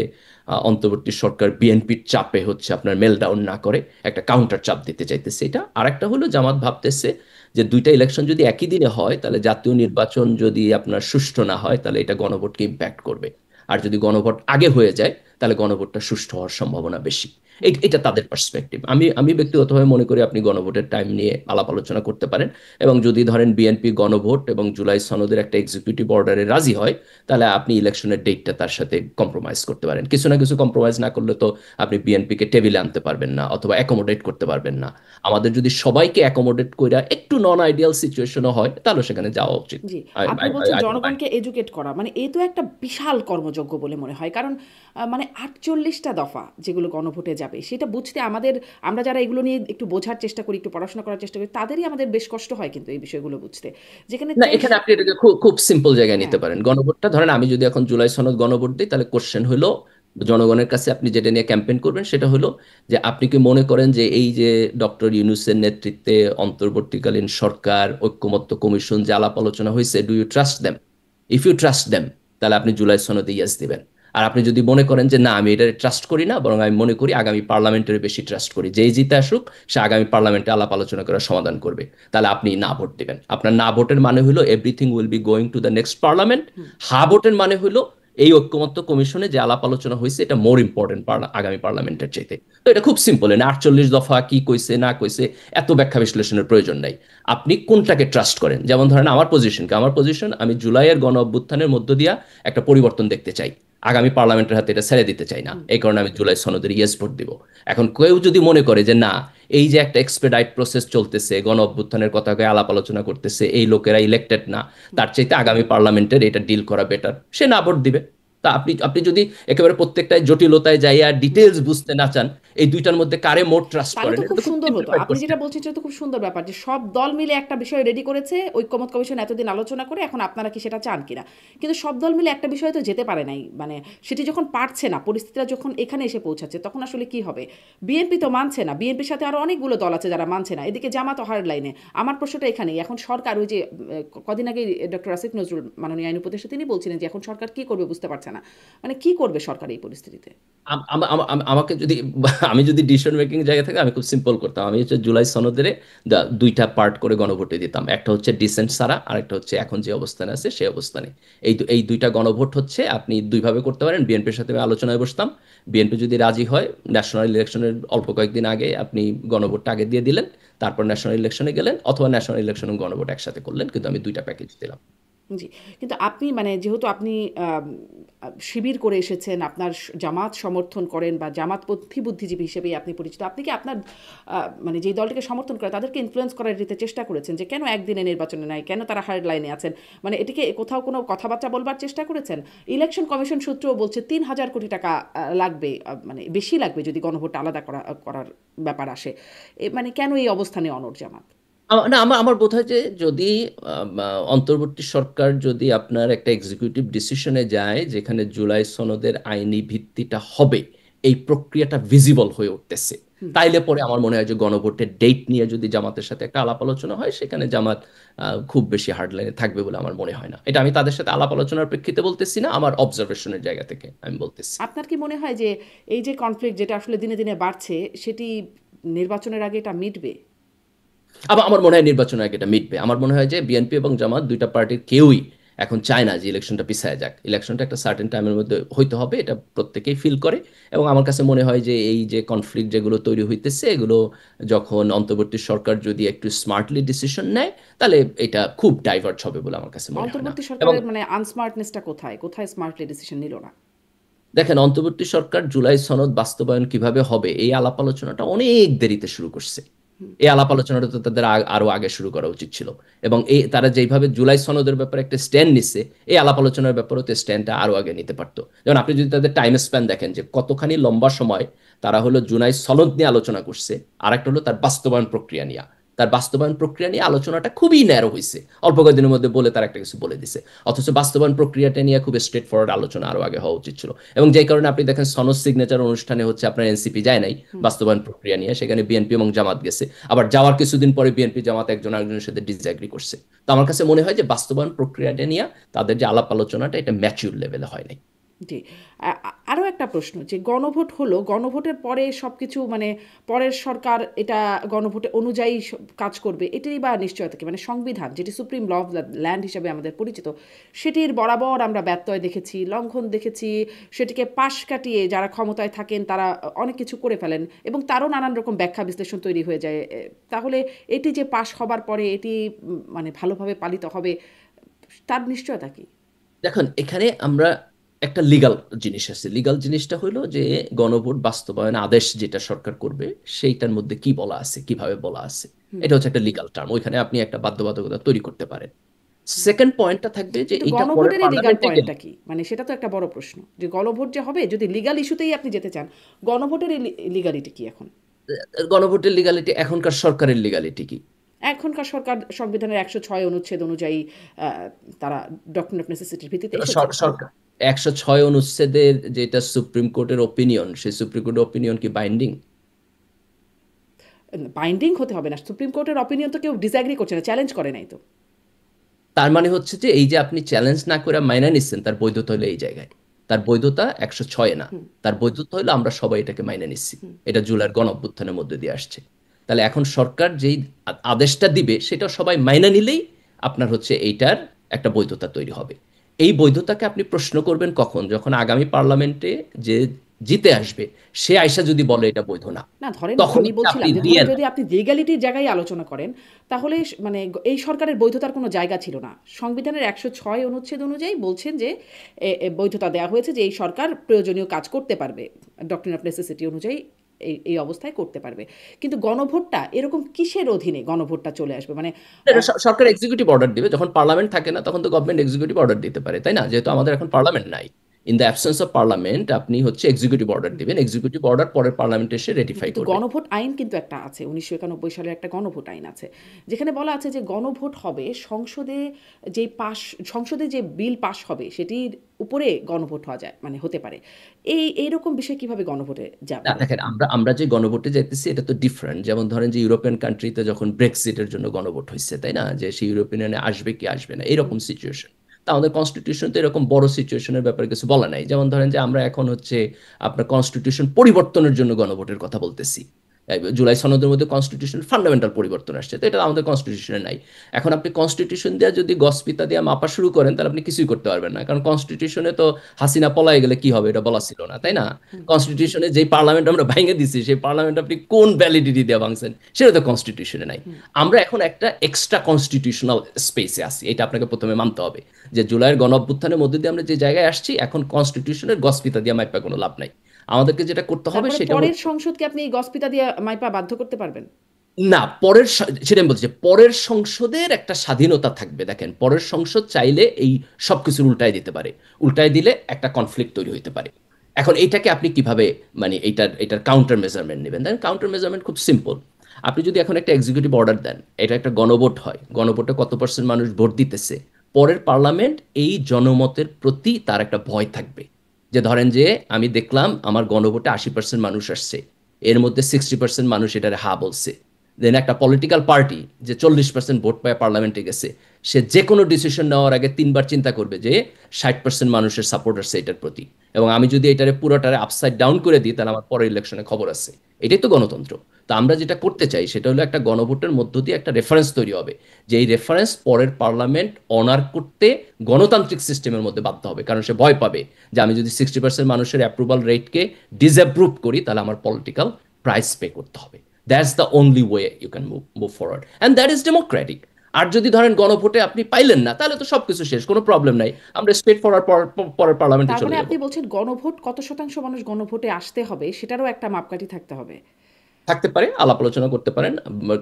অন্তর্বর্তী সরকার বিএনপির চাপে হচ্ছে আপনার মেল ডাউন না করে, একটা কাউন্টার চাপ দিতে চাইতেছে এটা। আর একটা হলো জামাত ভাবতেছে যে দুইটা ইলেকশন যদি একই দিনে হয়, তাহলে জাতীয় নির্বাচন যদি আপনার সুষ্ঠু না হয়, তাহলে এটা গণভোটকে ইম্প্যাক্ট করবে। আর যদি গণভোট আগে হয়ে যায়, তাহলে গণভোটটা সুষ্ঠু হওয়ার সম্ভাবনা বেশি। এটা তাদের পার্সপেক্টিভ। আমি আমি ব্যক্তিগতভাবে মনে করি আপনি গণভোটের টাইম নিয়ে আলাপ আলোচনা করতে পারেন, এবং যদি ধরেন বিএনপি গণভোট এবং জুলাই সনদের একটা এক্সিকিউটিভ অর্ডারে রাজি হয়, তাহলে আপনি ইলেকশনের ডেটটা তার সাথে কম্প্রোমাইজ করতে পারেন। কিছু না কিছু কম্প্রোমাইজ না করলে তো আপনি বিএনপিকে টেবিলে আনতে পারবেন না, অথবা অ্যাকোমোডেট করতে পারবেন না। আমাদের যদি সবাইকে অ্যাকোমোডেট করে একটু নন আইডিয়াল সিচুয়েশনও হয়, তাহলে সেখানে যাওয়া উচিত। জি, আপনি বলছেন জনগণকে এডুকেট করা, মানে এই তো একটা বিশাল কর্মযজ্ঞ বলে মনে হয়। কারণ মানে 48টা দফা যেগুলো গণভোটে যাবে, সেটা বুঝতে আমাদের, আমরা যারা এগুলো নিয়ে একটু বোঝার চেষ্টা করি, একটু পড়াশোনা করার চেষ্টা করি, তাদেরই আমাদের বেশ কষ্ট হয় কিন্তু এই বিষয়গুলো বুঝতে। যেখানে না, 23, এখানে আপনি এটাকে খুব খুব সিম্পল জায়গায় হ্যাঁ, নিতে পারেন। গণভোটটা ধরেন আমি যদি এখন জুলাই সনদ গণভোট দিই, তাহলে কোশ্চেন হলো জনগণের কাছে আপনি যেটা নিয়ে ক্যাম্পেইন করবেন সেটা হলো যে আপনি কি মনে করেন যে এই যে ডক্টর ইউনূসের নেতৃত্বে অন্তর্বর্তীকালীন সরকার ঐক্যমত্য কমিশন যে আলাপ আলোচনা হয়েছে, do you trust them? If you trust them, তাহলে আপনি জুলাই সনদে ইয়েস দিবেন। আর আপনি যদি মনে করেন যে না আমি এটা ট্রাস্ট করি না, বরং আমি মনে করি আগামী পার্লামেন্টের বেশি ট্রাস্ট করি, যেই জিতে আসুক সে আগামী পার্লামেন্টে আলাপ আলোচনা করে সমাধান করবে, তাহলে আপনি না ভোট দিবেন। আপনার না ভোটের মানে হলো everything will be going to the next parliament. হা ভোটের মানে হলো এই ঐক্যমত্য কমিশনে যে আলাপ আলোচনা হয়েছে এটা মোর ইম্পর্টেন্ট আগামী পার্লামেন্টের চাইতে। তো এটা খুব সিম্পল, 48 দফা কি কইছে না কইছে এত ব্যাখ্যা বিশ্লেষণের প্রয়োজন নাই। আপনি কোনটাকে ট্রাস্ট করেন, যেমন ধরেন আমার পজিশন আমি জুলাইয়ের গণ অভ্যুত্থানের মধ্য দিয়া একটা পরিবর্তন দেখতে চাই, আগামী পার্লামেন্টের হাতে এটা ছেড়ে দিতে চাই না, এই কারণে আমি জুলাই সনদের ইয়েস ভোট দিব। এখন কেউ যদি মনে করে যে না এই যে একটা এক্সপেডাইট প্রসেস চলতেছে, গণ অভ্যুত্থানের কথা আলাপ আলোচনা করতেছে, এই লোকেরা ইলেক্টেড না, তার চাইতে আগামী পার্লামেন্টের এটা ডিল করা বেটার, সে না ভোট দিবে। তা আপনি আপনি যদি একেবারে প্রত্যেকটাই জটিলতায় যাইয়া ডিটেলস বুঝতে না চান, এই দুইটার মধ্যে কারে মোর ট্রাস্ট তাহলে করেন তো এটা খুব তো খুব সুন্দর হতো। সিম্পলিফাইড আপনি যেটা কোশ্চেন। বলছেন সেটা তো খুব সুন্দর ব্যাপার যে সব দল মিলে একটা বিষয় রেডি করেছে, ঐক্যমত কমিশন এতদিন আলোচনা করে, এখন আপনারা কি সেটা চান কিনা। কিন্তু সব দল মিলে একটা বিষয়ে তো যেতে পারে নাই, মানে সেটি যখন পারছে না, পরিস্থিতিটা যখন এখানে এসে পৌঁছাচ্ছে, তখন আসলে কি হবে। বিএনপি তো মানছে না, বিএনপির সাথে আরো অনেকগুলো দল আছে যারা মানছে না, এদিকে জামাত হার্ড লাইনে। আমার প্রশ্নটা এখানেই, এখন সরকার ওই যে কদিন আগে ডক্টর আসিফ নজরুল মাননীয় আইন উপদেষ্টা তিনি বলছিলেন যে এখন সরকার কি করবে বুঝতে পারছে না, মানে কি করবে সরকার এই পরিস্থিতিতে। আমাকে যদি আমি যদি ডিসিশন মেকিং জায়গা থেকে আমি খুব সিম্পল করতাম, আমি হচ্ছে জুলাই সনদের দুইটা পার্ট করে গণভোটে দিতাম, একটা হচ্ছে ডিসেন্ট সারা আর একটা হচ্ছে এখন যে অবস্থানে আছে সেই অবস্থানে। এই দুইটা গণভোট হচ্ছে আপনি দুইভাবে করতে পারেন। বিএনপির সাথে আমি আলোচনায় বসতাম, বিএনপি যদি রাজি হয় ন্যাশনাল ইলেকশনের অল্প কয়েকদিন আগে আপনি গণভোটটা আগে দিয়ে দিলেন, তারপর ন্যাশনাল ইলেকশনে গেলেন, অথবা ন্যাশনাল ইলেকশন এবং গণভোট একসাথে করলেন, কিন্তু আমি দুইটা প্যাকেজ দিলাম। জি, কিন্তু আপনি মানে যেহেতু আপনি শিবির করে এসেছেন, আপনার জামাত সমর্থন করেন বা জামাতপন্থী বুদ্ধিজীবী হিসেবেই আপনি পরিচিত, আপনি কি আপনার মানে যেই দলটিকে সমর্থন করে তাদেরকে ইনফ্লুয়েন্স করার দিতে চেষ্টা করেছেন যে কেন একদিনে নির্বাচনে নাই, কেন তারা হার্ড লাইনে আছেন, মানে এটিকে কোথাও কোনো কথাবার্তা বলবার চেষ্টা করেছেন। ইলেকশন কমিশন সূত্রও বলছে 3,000 কোটি টাকা লাগবে, মানে বেশি লাগবে যদি গণভোট আলাদা করার ব্যাপার আসে। মানে কেন এই অবস্থানে অনড় জামাত। না আমার বোধ হয় যে যদি অন্তর্বর্তী সরকার যদি আপনার একটা এক্সিকিউটিভ ডিসিশনে যায় যেখানে জুলাই সনদের আইনি ভিত্তিটা হবে, এই প্রক্রিয়াটা ভিজিবল হয়ে উঠতেছে, তাইলে পরে আমার মনে হয় যে গণভোটের ডেট নিয়ে যদি জামাতের সাথে একটা আলাপ আলোচনা হয়, সেখানে জামাত খুব বেশি হার্ডলাইনে থাকবে বলে আমার মনে হয় না। এটা আমি তাদের সাথে আলাপ আলোচনার প্রেক্ষিতে বলতেছি না, আমার অবজারভেশনের জায়গা থেকে আমি বলতেছি। আপনার কি মনে হয় যে এই যে কনফ্লিক্ট যেটা আসলে দিনে দিনে বাড়ছে, সেটি নির্বাচনের আগে এটা মিটবে। আমার মনে হয় নির্বাচনের আগে এটা মিটবে। আমার মনে হয় যে বিএনপি এবং জামাত দুইটা পার্টির কেউই এখন চায় না যে ইলেকশনটা পিছায় যাক, ইলেকশনটা একটা সার্টেন টাইমের মধ্যে হইতে হবে, এটা প্রত্যেকেই ফিল করে। এবং আমার কাছে মনে হয় যে এই যে কনফ্লিক্ট যেগুলো তৈরি হইতেছে, এগুলো যখন অন্তর্বর্তী সরকার যদি একটু স্মার্টলি ডিসিশন নেয়, তাহলে এটা খুব ডাইভার্ট হবে বলে আমার কাছে মনে হয় না। অন্তর্বর্তী এবং সরকারের মানে আনস্মার্টনেসটা কোথায়, কোথায় স্মার্টলি ডিসিশন নিল না। দেখেন, অন্তর্বর্তী সরকার জুলাই সনদ বাস্তবায়ন কিভাবে হবে এই আলাপ আলোচনাটা অনেক দেরিতে শুরু করছে। এই আলাপ আলোচনাটা তো তাদের আরো আগে শুরু করা উচিত ছিল। এবং এই তারা যেভাবে জুলাই সনদের ব্যাপারে একটা স্ট্যান্ড নিচ্ছে, এই আলাপ আলোচনার ব্যাপারেও তো স্ট্যান্ডটা আরো আগে নিতে পারতো। যেমন আপনি যদি তাদের টাইম স্প্যান দেখেন যে কতখানি লম্বা সময় তারা হলো জুলাই সনদ নিয়ে আলোচনা করছে, আর একটা হলো তার বাস্তবায়ন প্রক্রিয়া নিয়ে। তার বাস্তবায়ন প্রক্রিয়া নিয়ে আলোচনাটা খুবই ন্যারো হয়েছে, অল্প কয়েকদিনের মধ্যে বলে তার একটা কিছু বলে দিছে। অথচ বাস্তবায়ন প্রক্রিয়াটা নিয়ে খুব স্ট্রেট ফরওয়ার্ড আলোচনা আরো আগে হওয়া উচিত ছিল। এবং যেই কারণে আপনি দেখেন সনদ সিগনেচার অনুষ্ঠানে হচ্ছে আপনার এনসিপি যায় নাই বাস্তবায়ন প্রক্রিয়া নিয়ে, সেখানে বিএনপি এবং জামাত গেছে। আবার যাওয়ার কিছুদিন পরে বিএনপি জামাত একজন আরেকজনের সাথে ডিসএগ্রি করছে। তো আমার কাছে মনে হয় যে বাস্তবায়ন প্রক্রিয়াটা নিয়ে তাদের যে আলাপ আলোচনাটা এটা ম্যাচিউর লেভেলে হয় নাই। জি, আরও একটা প্রশ্ন যে গণভোট হলো, গণভোটের পরে সব কিছু মানে পরের সরকার এটা গণভোটে অনুযায়ী কাজ করবে, এটাই বা নিশ্চয়তা কি, মানে সংবিধান যেটি supreme law of the land হিসেবে আমাদের পরিচিত, সেটির বরাবর আমরা ব্যত্যয় দেখেছি, লঙ্ঘন দেখেছি, সেটিকে পাশ কাটিয়ে যারা ক্ষমতায় থাকেন তারা অনেক কিছু করে ফেলেন এবং তারও নানান রকম ব্যাখ্যা বিশ্লেষণ তৈরি হয়ে যায়। তাহলে এটি যে পাশ হবার পরে এটি মানে ভালোভাবে পালিত হবে, তার নিশ্চয়তা কি। দেখুন, এখানে আমরা একটা লিগাল জিনিস আছে। লিগাল জিনিসটা হলো যে গণভোট বাস্তবায়ন আদেশ যেটা সরকার করবে সেইটার মধ্যে কি বলা আছে, কিভাবে বলা আছে, এটা হচ্ছে একটা লিগাল টার্ম। ওইখানে আপনি একটা বাধ্যবাধকতা তৈরি করতে পারেন। সেকেন্ড পয়েন্টটা থাকবে যে কিন্তু এইটা পরে গণভোটের এই লিগাল পার্লামেন্টে গেলে পয়েন্টটা কি, মানে সেটা তো একটা বড় প্রশ্ন যে গণভোট যে হবে, যদি লিগাল ইস্যুতেই আপনি যেতে চান, গণভোটের এই লিগালিটি কি এখন। গণভোটের লিগালিটি এখনকার সরকারের লিগালিটি কি? এখনকার সরকার সংবিধানের 106 অনুচ্ছেদ অনুযায়ী তারা ডক্ট্রিন অফ নেসেসিটির ভিত্তিতে এসেছে। সরকার 106 অনুচ্ছেদের যেটা সুপ্রিম কোর্টের ওপিনিয়ন, সেই সুপ্রিম কোর্টের ওপিনিয়ন কি বাইন্ডিং? বাইন্ডিং হতে হবে না, সুপ্রিম কোর্টের অপিনিয়ন তো কেউ ডিসঅ্যাগ্রি করছে না, চ্যালেঞ্জ করে নাই তো। তার মানে হচ্ছে যে এই যে আপনি চ্যালেঞ্জ না করে মাইনা নিচ্ছেন, তার বৈধতা হলো এই জায়গায়। তার বৈধতা 106 না, তার বৈধতা হলো আমরা সবাই এটাকে মাইনে নিচ্ছি, এটা জুলাইয়ের গণ অভ্যুত্থানের মধ্যে দিয়ে আসছে। তাহলে এখন সরকার যেই আদেশটা দিবে সেটা সবাই মাইনে নিলেই আপনার হচ্ছে এইটার একটা বৈধতা তৈরি হবে। এই বৈধতাকে আপনি প্রশ্ন করবেন কখন? যখন আগামী পার্লামেন্টে যে জিতে আসবে সে আইসা যদি বলে এটা বৈধ না, না ধরেন তখন আমি হচ্ছে আপনি বলছিলাম যে দিয়ে ধরেন না। যদি আপনি লিগ্যালিটির জায়গায় আলোচনা করেন তাহলে মানে এই সরকারের বৈধতার কোনো জায়গা ছিল না। সংবিধানের 106 অনুচ্ছেদ অনুযায়ী বলছেন যে বৈধতা দেওয়া হয়েছে যে এই সরকার প্রয়োজনীয় কাজ করতে পারবে, ডক্ট্রিন অফ নেসেসিটি অনুযায়ী এই অবস্থায় করতে পারবে। কিন্তু গণভোটটা এরকম কিসের অধীনে গণভোটটা চলে আসবে মানে এটা সরকার এক্সিকিউটিভ অর্ডার দিবে, যখন পার্লামেন্ট থাকে না তখন তো গভর্নমেন্ট এক্সিকিউটিভ অর্ডার দিতে পারে, তাই না? যেহেতু আমাদের এখন পার্লামেন্ট নাই, in the absence of parliament আপনি হচ্ছে এক্সিকিউটিভ অর্ডার দিবেন, এক্সিকিউটিভ অর্ডার পরের পার্লামেন্ট এসে রেটিফাই কিন্তু করবে। গণভোট আইন কিন্তু একটা আছে, 1991 সালের একটা গণভোট আইন আছে যেখানে বলা আছে যে গণভোট হবে সংসদে, সংসদে যে বিল পাশ হবে সেটির উপরে গণভোট হওয়া যায় মানে হতে পারে। এইরকম বিষয় কিভাবে গণভোটে না যাবে? দেখেন, আমরা আমরা যে গণভোটে যাইতেছি এটা তো ডিফারেন্ট। যেমন ধরেন যে ইউরোপিয়ান কান্ট্রিতে যখন ব্রেক্সিটের জন্য গণভোট হয়েছে, তাই না, যে সেই ইউরোপিয়ান ইউনিয়নে আসবে কি আসবে না এরকম সিচুয়েশন। তা আমাদের কনস্টিটিউশন তো এরকম বড় সিচুয়েশনের ব্যাপারে কিছু বলা নাই। যেমন ধরেন যে আমরা এখন হচ্ছে আপনার কনস্টিটিউশন পরিবর্তনের জন্য গণভোটের কথা বলতেছি। জুলাই সনদের মধ্যে কনস্টিটিউশন ফান্ডামেন্টাল পরিবর্তন আসছে, তো এটা আমাদের কনস্টিটিউশনে নাই। এখন আপনি কনস্টিটিউশন দিয়ে যদি গসপিতা দিয়ে মাপা শুরু করেন তাহলে আপনি কিছুই করতে পারবেন না, কারণ কনস্টিটিউশনে তো হাসিনা পলায় গেলে কি হবে এটা বলা ছিল না, তাই না? কনস্টিটিউশনে যেই পার্লামেন্ট আমরা ভেঙে দিছি সেই পার্লামেন্ট আপনি কোন ভ্যালিডিটি দিয়ে ভাঙছেন সেটা তো কনস্টিটিউশনে নাই। আমরা এখন একটা এক্সট্রা কনস্টিটিউশনাল স্পেসে আছি, এটা আপনাকে প্রথমে মানতে হবে। যে জুলাইয়ের গণ অভ্যুত্থানের মধ্যে দিয়ে আমরা যে জায়গায় আসছি এখন কনস্টিটিউশনের গসপিতা দিয়ে মাইপা কোনো লাভ নাই। আমাদেরকে যেটা করতে হবে তারপরে সেটা পরের হচ্ছে সংসদকে আপনি এই গসপিতা দিয়ে মাইপা বাধ্য করতে পারবেন? না, সেটা আমি বলছি যে পরের সংসদের একটা স্বাধীনতা থাকবে। দেখেন, পরের সংসদ চাইলে এই সবকিছুর উল্টায় দিতে পারে, উল্টায় দিলে একটা কনফ্লিক্ট তৈরি হতে পারে। এখন এইটাকে আপনি কিভাবে মানে এটার কাউন্টার মেজারমেন্ট নেবেন? দেন কাউন্টার মেজারমেন্ট খুব সিম্পল। আপনি যদি এখন একটা এক্সিকিউটিভ অর্ডার দেন, এটা একটা গণভোট হয়, গণভোটে কত পার্সেন্ট মানুষ ভোট দিতেছে, পরের পার্লামেন্ট এই জনমতের প্রতি তার একটা ভয় থাকবে। যে ধরেন যে আমি দেখলাম আমার গণভোটে 80% মানুষ আসছে, এর মধ্যে 60% মানুষ এটারে হা বলছে। দেন একটা পলিটিক্যাল পার্টি যে 40% ভোট পায় পার্লামেন্টে গেছে, সে যে কোনো ডিসিশন নেওয়ার আগে 3বার চিন্তা করবে যে 60% মানুষের সাপোর্ট আছে এটার প্রতি, এবং আমি যদি এটারে পুরোটারে আপসাইড ডাউন করে দিই তাহলে আমার পরের ইলেকশনে খবর আছে। এটাই তো গণতন্ত্র। তো আমরা যেটা করতে চাই সেটা হলো একটা গণভোটের মধ্য দিয়ে একটা রেফারেন্স তৈরি হবে, যে এই রেফারেন্স পরের পার্লামেন্ট অনার করতে গণতান্ত্রিক সিস্টেমের মধ্যে বাধ্য হবে, কারণ সে ভয় পাবে যে আমি যদি 60% মানুষের অ্যাপ্রুভাল রেটকে ডিসঅ্যাপ্রুভ করি তাহলে আমার পলিটিক্যাল প্রাইস পে করতে হবে। That's the only way you can move forward and that is democratic. আর যদি ধরেন গণভোটে আপনি পাইলেন না তাহলে তো সবকিছু শেষ, কোনো প্রবলেম নাই, আমরা স্ট্রেট ফরওয়ার্ড পরের পার্লামেন্টে তার চলে মানে যাব। আপনি বলছেন গণভোট কত শতাংশ মানুষ গণভোটে আসতে হবে সেটারও একটা মাপকাঠি থাকতে হবে? থাকতে পারে, আলাপ আলোচনা করতে পারেন।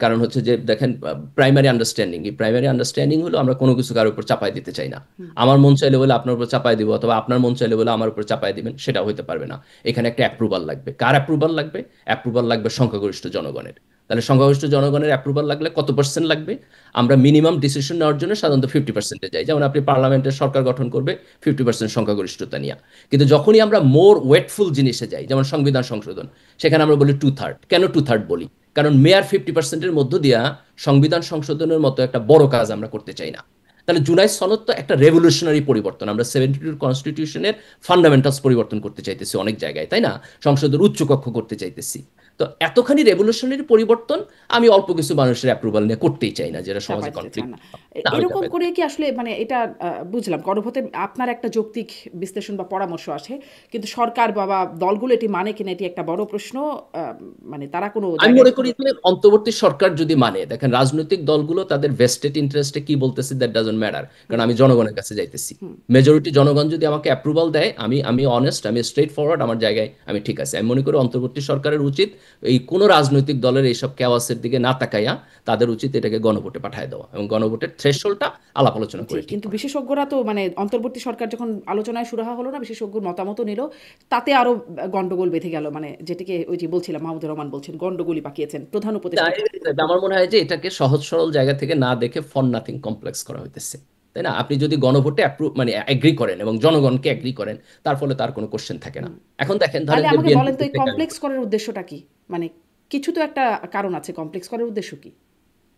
কারণ হচ্ছে যে দেখেন, প্রাইমারি আন্ডারস্ট্যান্ডিং, এই প্রাইমারি আন্ডারস্ট্যান্ডিং হলো আমরা কোনো কিছু কারোর উপর চাপাই দিতে চাই না। আমার মন চাইলে বলে আপনার উপর চাপাই দিব, অথবা আপনার মন চাইলে বলে আমার উপর চাপাই দিবেন, সেটা হইতে পারবে না। এখানে একটা অ্যাপ্রুভাল লাগবে। কার অ্যাপ্রুভাল লাগবে? অ্যাপ্রুভাল লাগবে সংখ্যাগরিষ্ঠ জনগণের। তাহলে সংখ্যাগরিষ্ঠ জনগণের অ্যাপ্রুভাল লাগলে কত পার্সেন্ট লাগবে? আমরা মিনিমাম ডিসিশন নেওয়ার জন্য সাধারণত 50%-এ যাই। যেমন আপনি পার্লামেন্টের সরকার গঠন করবে 50% সংখ্যাগরিষ্ঠতা নিয়ে। কিন্তু যখনই আমরা মোর ওয়েটফুল জিনিসে যাই, যেমন সংবিধান সংশোধন, সেখানে আমরা বলি 2/3। কেন 2/3 বলি? কারণ মেয়ার 50%-এর মধ্য দিয়া সংবিধান সংশোধনের মতো একটা বড় কাজ আমরা করতে চাই না। তাহলে জুলাই সনদ তো একটা রেভলিউশনারি পরিবর্তন, আমরা 72 কনস্টিটিউশনের ফান্ডামেন্টালস পরিবর্তন করতে চাইতেছি অনেক জায়গায়, তাই না? সংসদের উচ্চকক্ষ করতে চাইতেছি। তো এতখানি রেভলিউশনারি পরিবর্তন আমি অল্প কিছু মানুষের অ্যাপ্রুভাল নিয়ে করতেই চাই না, যেটা চাপাই সমাজে দিতে চান কনফ্লিক্ট। না। না, আমি এরকম চাপাই করে কি আসলে মানে এটা বুঝলাম গণভোটে আপনার একটা যৌক্তিক বিশ্লেষণ বা পরামর্শ আছে, কিন্তু সরকার বা দলগুলো এটি মানে কিনা এটি একটা বড় প্রশ্ন। মানে তারা কোনো আমি জায়গায় মনে করি যে অন্তর্বর্তী সরকার যদি মানে, দেখেন রাজনৈতিক দলগুলো তাদের ভেস্টেড ইন্টারেস্টে কি বলতেছে দ্যাট ডাজন্ট ম্যাটার, কারণ আমি জনগণের কাছে যাইতেছি। মেজরিটি জনগণ যদি আমাকে অ্যাপ্রুভাল দেয়, আমি আমি অনেস্ট, আমি স্ট্রেট ফরওয়ার্ড, আমার জায়গায় আমি ঠিক আছে। আমি মনে করি অন্তর্বর্তী সরকারের উচিত এই কোনো রাজনৈতিক দলের এইসব কেওয়াসের দিকে না তাকাইয়া তাদের উচিত এটাকে গণভোটে পাঠায় দেওয়া, এবং গণভোটের থ্রেশহোল্ডটা আলাপ আলোচনা জি, করে ঠিক কিন্তু করা। বিশেষজ্ঞরা তো মানে অন্তর্বর্তী সরকার যখন আলোচনায় সুরাহা হলো না, বিশেষজ্ঞর মতামত নিল, তাতে আরো গন্ডগোল বেঁধে গেল। মানে যেটিকে ওই যে বলছিলাম মাহমুদুর রহমান বলছেন গন্ডগোলই পাকিয়েছেন প্রধান না, উপদেষ্টা। আমার মনে হয় যে এটাকে সহজ সরল জায়গা থেকে না দেখে ফর নাথিং কমপ্লেক্স করা হইতেছে, তাই না? আপনি যদি গণভোটে মানে এগ্রি করেন এবং জনগণকে এগ্রি করেন, তার ফলে তার কোনো কোশ্চেন থাকে না। এখন দেখেন, ধরেন তাহলে যে আমাকে বিএনপি বলেন তো এই থেকে আমি কমপ্লেক্স বলি, করার উদ্দেশ্যটা কি? মানে কিছু তো একটা কারণ আছে, কমপ্লেক্স করার উদ্দেশ্য কি?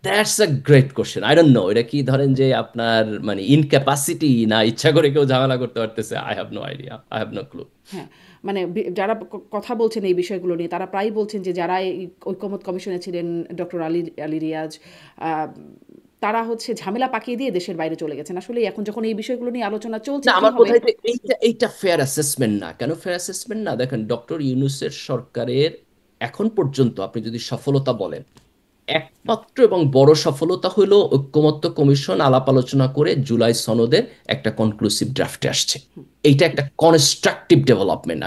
That's a great question. I don't know এটা কি, ধরেন যে আপনার মানে ইনক্যাপাসিটি না ইচ্ছা করে কেউ ঝামেলা করতে পারতেছে। I have no idea, I have no clue. হ্যাঁ, মানে যারা কথা বলছেন এই বিষয়গুলো নিয়ে তারা প্রায়ই বলছেন যে যারা এই ঐকমত্য কমিশনে ছিলেন, ডক্টর আলী আলী রিয়াজ, আহ, তারা হচ্ছে ঝামেলা পাকিয়ে দিয়ে দেশের বাইরে চলে গেছেন। আসলে এখন যখন এই বিষয়গুলো নিয়ে আলোচনা চলছে না, কি আমার হবে। কথা হচ্ছে এইটা এইটা ফেয়ার অ্যাসেসমেন্ট না। কেন ফেয়ার অ্যাসেসমেন্ট না? দেখেন, ডক্টর ইউনূসের সরকারের এখন পর্যন্ত আপনি যদি সফলতা বলেন, একমাত্র এবং বড় সফলতা হলো ঐকমত্য কমিশন আলাপ আলোচনা করে জুলাই সনদের একটা কনক্লুসিভ ড্রাফটে আসছে। এইটা একটা কনস্ট্রাকটিভ ডেভেলপমেন্ট।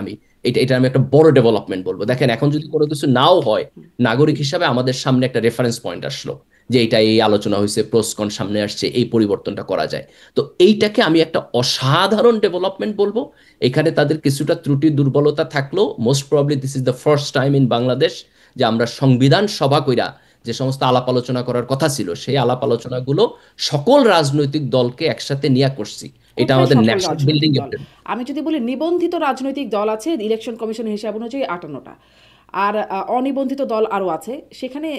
এটা আমি একটা বড় ডেভেলপমেন্ট বলবো। দেখেন, এখন যদি কোনো কিছু নাও হয়, নাগরিক হিসাবে আমাদের সামনে একটা রেফারেন্স পয়েন্ট আসলো যে এটা এই আলোচনা হয়েছে, প্রোসকন সামনে আসছে, এই পরিবর্তনটা করা যায়। তো এইটাকে আমি একটা অসাধারণ ডেভেলপমেন্ট বলবো। এখানে তাদের কিছুটা ত্রুটি দুর্বলতা থাকলেও most probably this is the first time in Bangladesh যে আমরা সংবিধান সভা কইরা যে সমস্ত আলাপ আলোচনা করার কথা ছিল, সেই আলাপ আলোচনাগুলো সকল রাজনৈতিক দলকে একসাথে নিয়ে করছি। এটা কোথায় আমাদের সকল ন্যাশনাল রাজনৈতিক বিল্ডিং দল? এর। আমি যদি বলি নিবন্ধিত রাজনৈতিক দল আছে ইলেকশন কমিশনের হিসাব অনুযায়ী 58টা, আর অনিবন্ধিত দল আরও আছে। সেখানে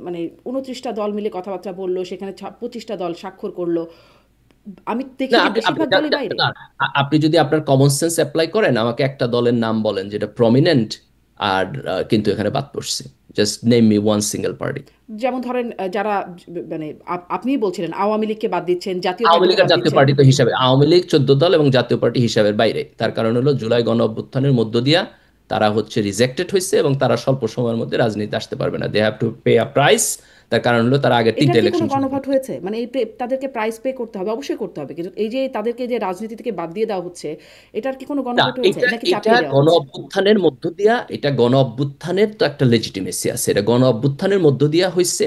মানে 29টা দল মিলে কথাবার্তা বললো, সেখানে 25টা দল স্বাক্ষর করলো। আমি দেখি না, যে আপনি আপনি বেশিরভাগ না, দলই বাইরে। না, আপনি যদি আপনার কমন সেন্স অ্যাপ্লাই করেন, আমাকে একটা দলের নাম বলেন যেটা প্রমিনেন্ট আর কিন্তু এখানে বাদ পড়ছে। Just name me one single party. যেমন ধরেন যারা মানে আপনিই বলছিলেন আওয়ামী লীগকে বাদ দিচ্ছেন, জাতীয় আওয়ামী পার্টিকে লীগের বাদ জাতীয় দিচ্ছেন। পার্টি তো হিসাবে আওয়ামী লীগ 14 দল এবং জাতীয় পার্টি হিসাবের বাইরে। তার কারণ হলো জুলাই গণ অভ্যুত্থানের মধ্য দিয়া তারা হচ্ছে রিজেক্টেড হয়েছে এবং তারা স্বল্প সময়ের মধ্যে রাজনীতি আসতে পারবে না। They have to pay a price. তার কারণ হলো তারা আগের এটার 3টা কি কোনো ইলেকশন চুরি গণভোট করছে। হয়েছে? মানে এই তাদেরকে প্রাইস পে করতে হবে, অবশ্যই করতে হবে, কিন্তু এই যে তাদেরকে যে রাজনীতি থেকে বাদ দিয়ে দেওয়া হচ্ছে, এটার কি কোনো না, গণভোট হয়েছে এটা নাকি এটা চাপিয়ে দেওয়া গণ হচ্ছে? অভ্যুত্থানের মধ্য দিয়া, এটা গণ অভ্যুত্থানের তো একটা লেজিটিমেসি আছে, এটা গণ অভ্যুত্থানের মধ্য দিয়া হয়েছে।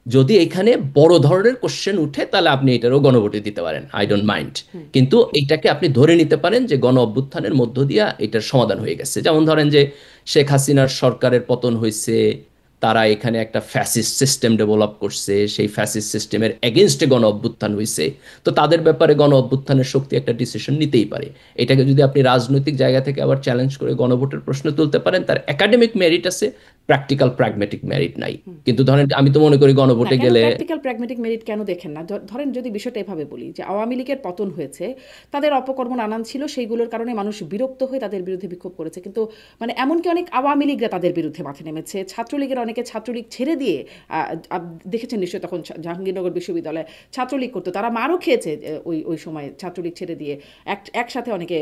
যদি এখানে বড় ধরনের কোশ্চেন উঠে তাহলে আপনি এটারও গণভোটে দিতে পারেন, আই ডোন্ট মাইন্ড। কিন্তু এইটাকে আপনি ধরে নিতে পারেন যে গণ অভ্যুত্থানের মধ্য দিয়া এটার সমাধান হয়ে গেছে। যেমন ধরেন যে শেখ হাসিনার সরকারের পতন হয়েছে, তারা এখানে একটা ফ্যাসিস্ট সিস্টেম ডেভেলপ করছে, সেই ফ্যাসিস্ট সিস্টেমের এগেনস্টে গণ অভ্যুত্থান হয়েছে। তো তাদের ব্যাপারে গণ অভ্যুত্থানের শক্তি একটা ডিসিশন নিতেই পারে। এটাকে যদি আপনি রাজনৈতিক জায়গা থেকে আবার চ্যালেঞ্জ করে গণভোটের প্রশ্ন তুলতে পারেন, তার একাডেমিক মেরিট আছে, প্র্যাকটিক্যাল প্র্যাগমেটিক মেরিট নাই। কিন্তু ধরেন আমি তো মনে করি না, গণভোটে কেন গেলে প্র্যাকটিক্যাল প্র্যাগমেটিক মেরিট কেন দেখেন না? ধরেন যদি বিষয়টা এভাবে বলি যে আওয়ামী লীগের পতন হয়েছে, তাদের অপকর্ম নানান ছিল, সেইগুলোর কারণে মানুষ বিরক্ত হয়ে তাদের বিরুদ্ধে বিক্ষোভ করেছে, কিন্তু মানে এমনকি অনেক আওয়ামী লীগরা তাদের বিরুদ্ধে মাঠে নেমেছে, ছাত্রলীগের অনেকে ছাত্রলীগ ছেড়ে দিয়ে দেখেছেন নিশ্চয়ই, তখন জাহাঙ্গীরনগর বিশ্ববিদ্যালয়ে ছাত্রলীগ করতো, তারা মারও খেয়েছে ওই ওই সময় ছাত্রলীগ ছেড়ে দিয়ে। একসাথে অনেকে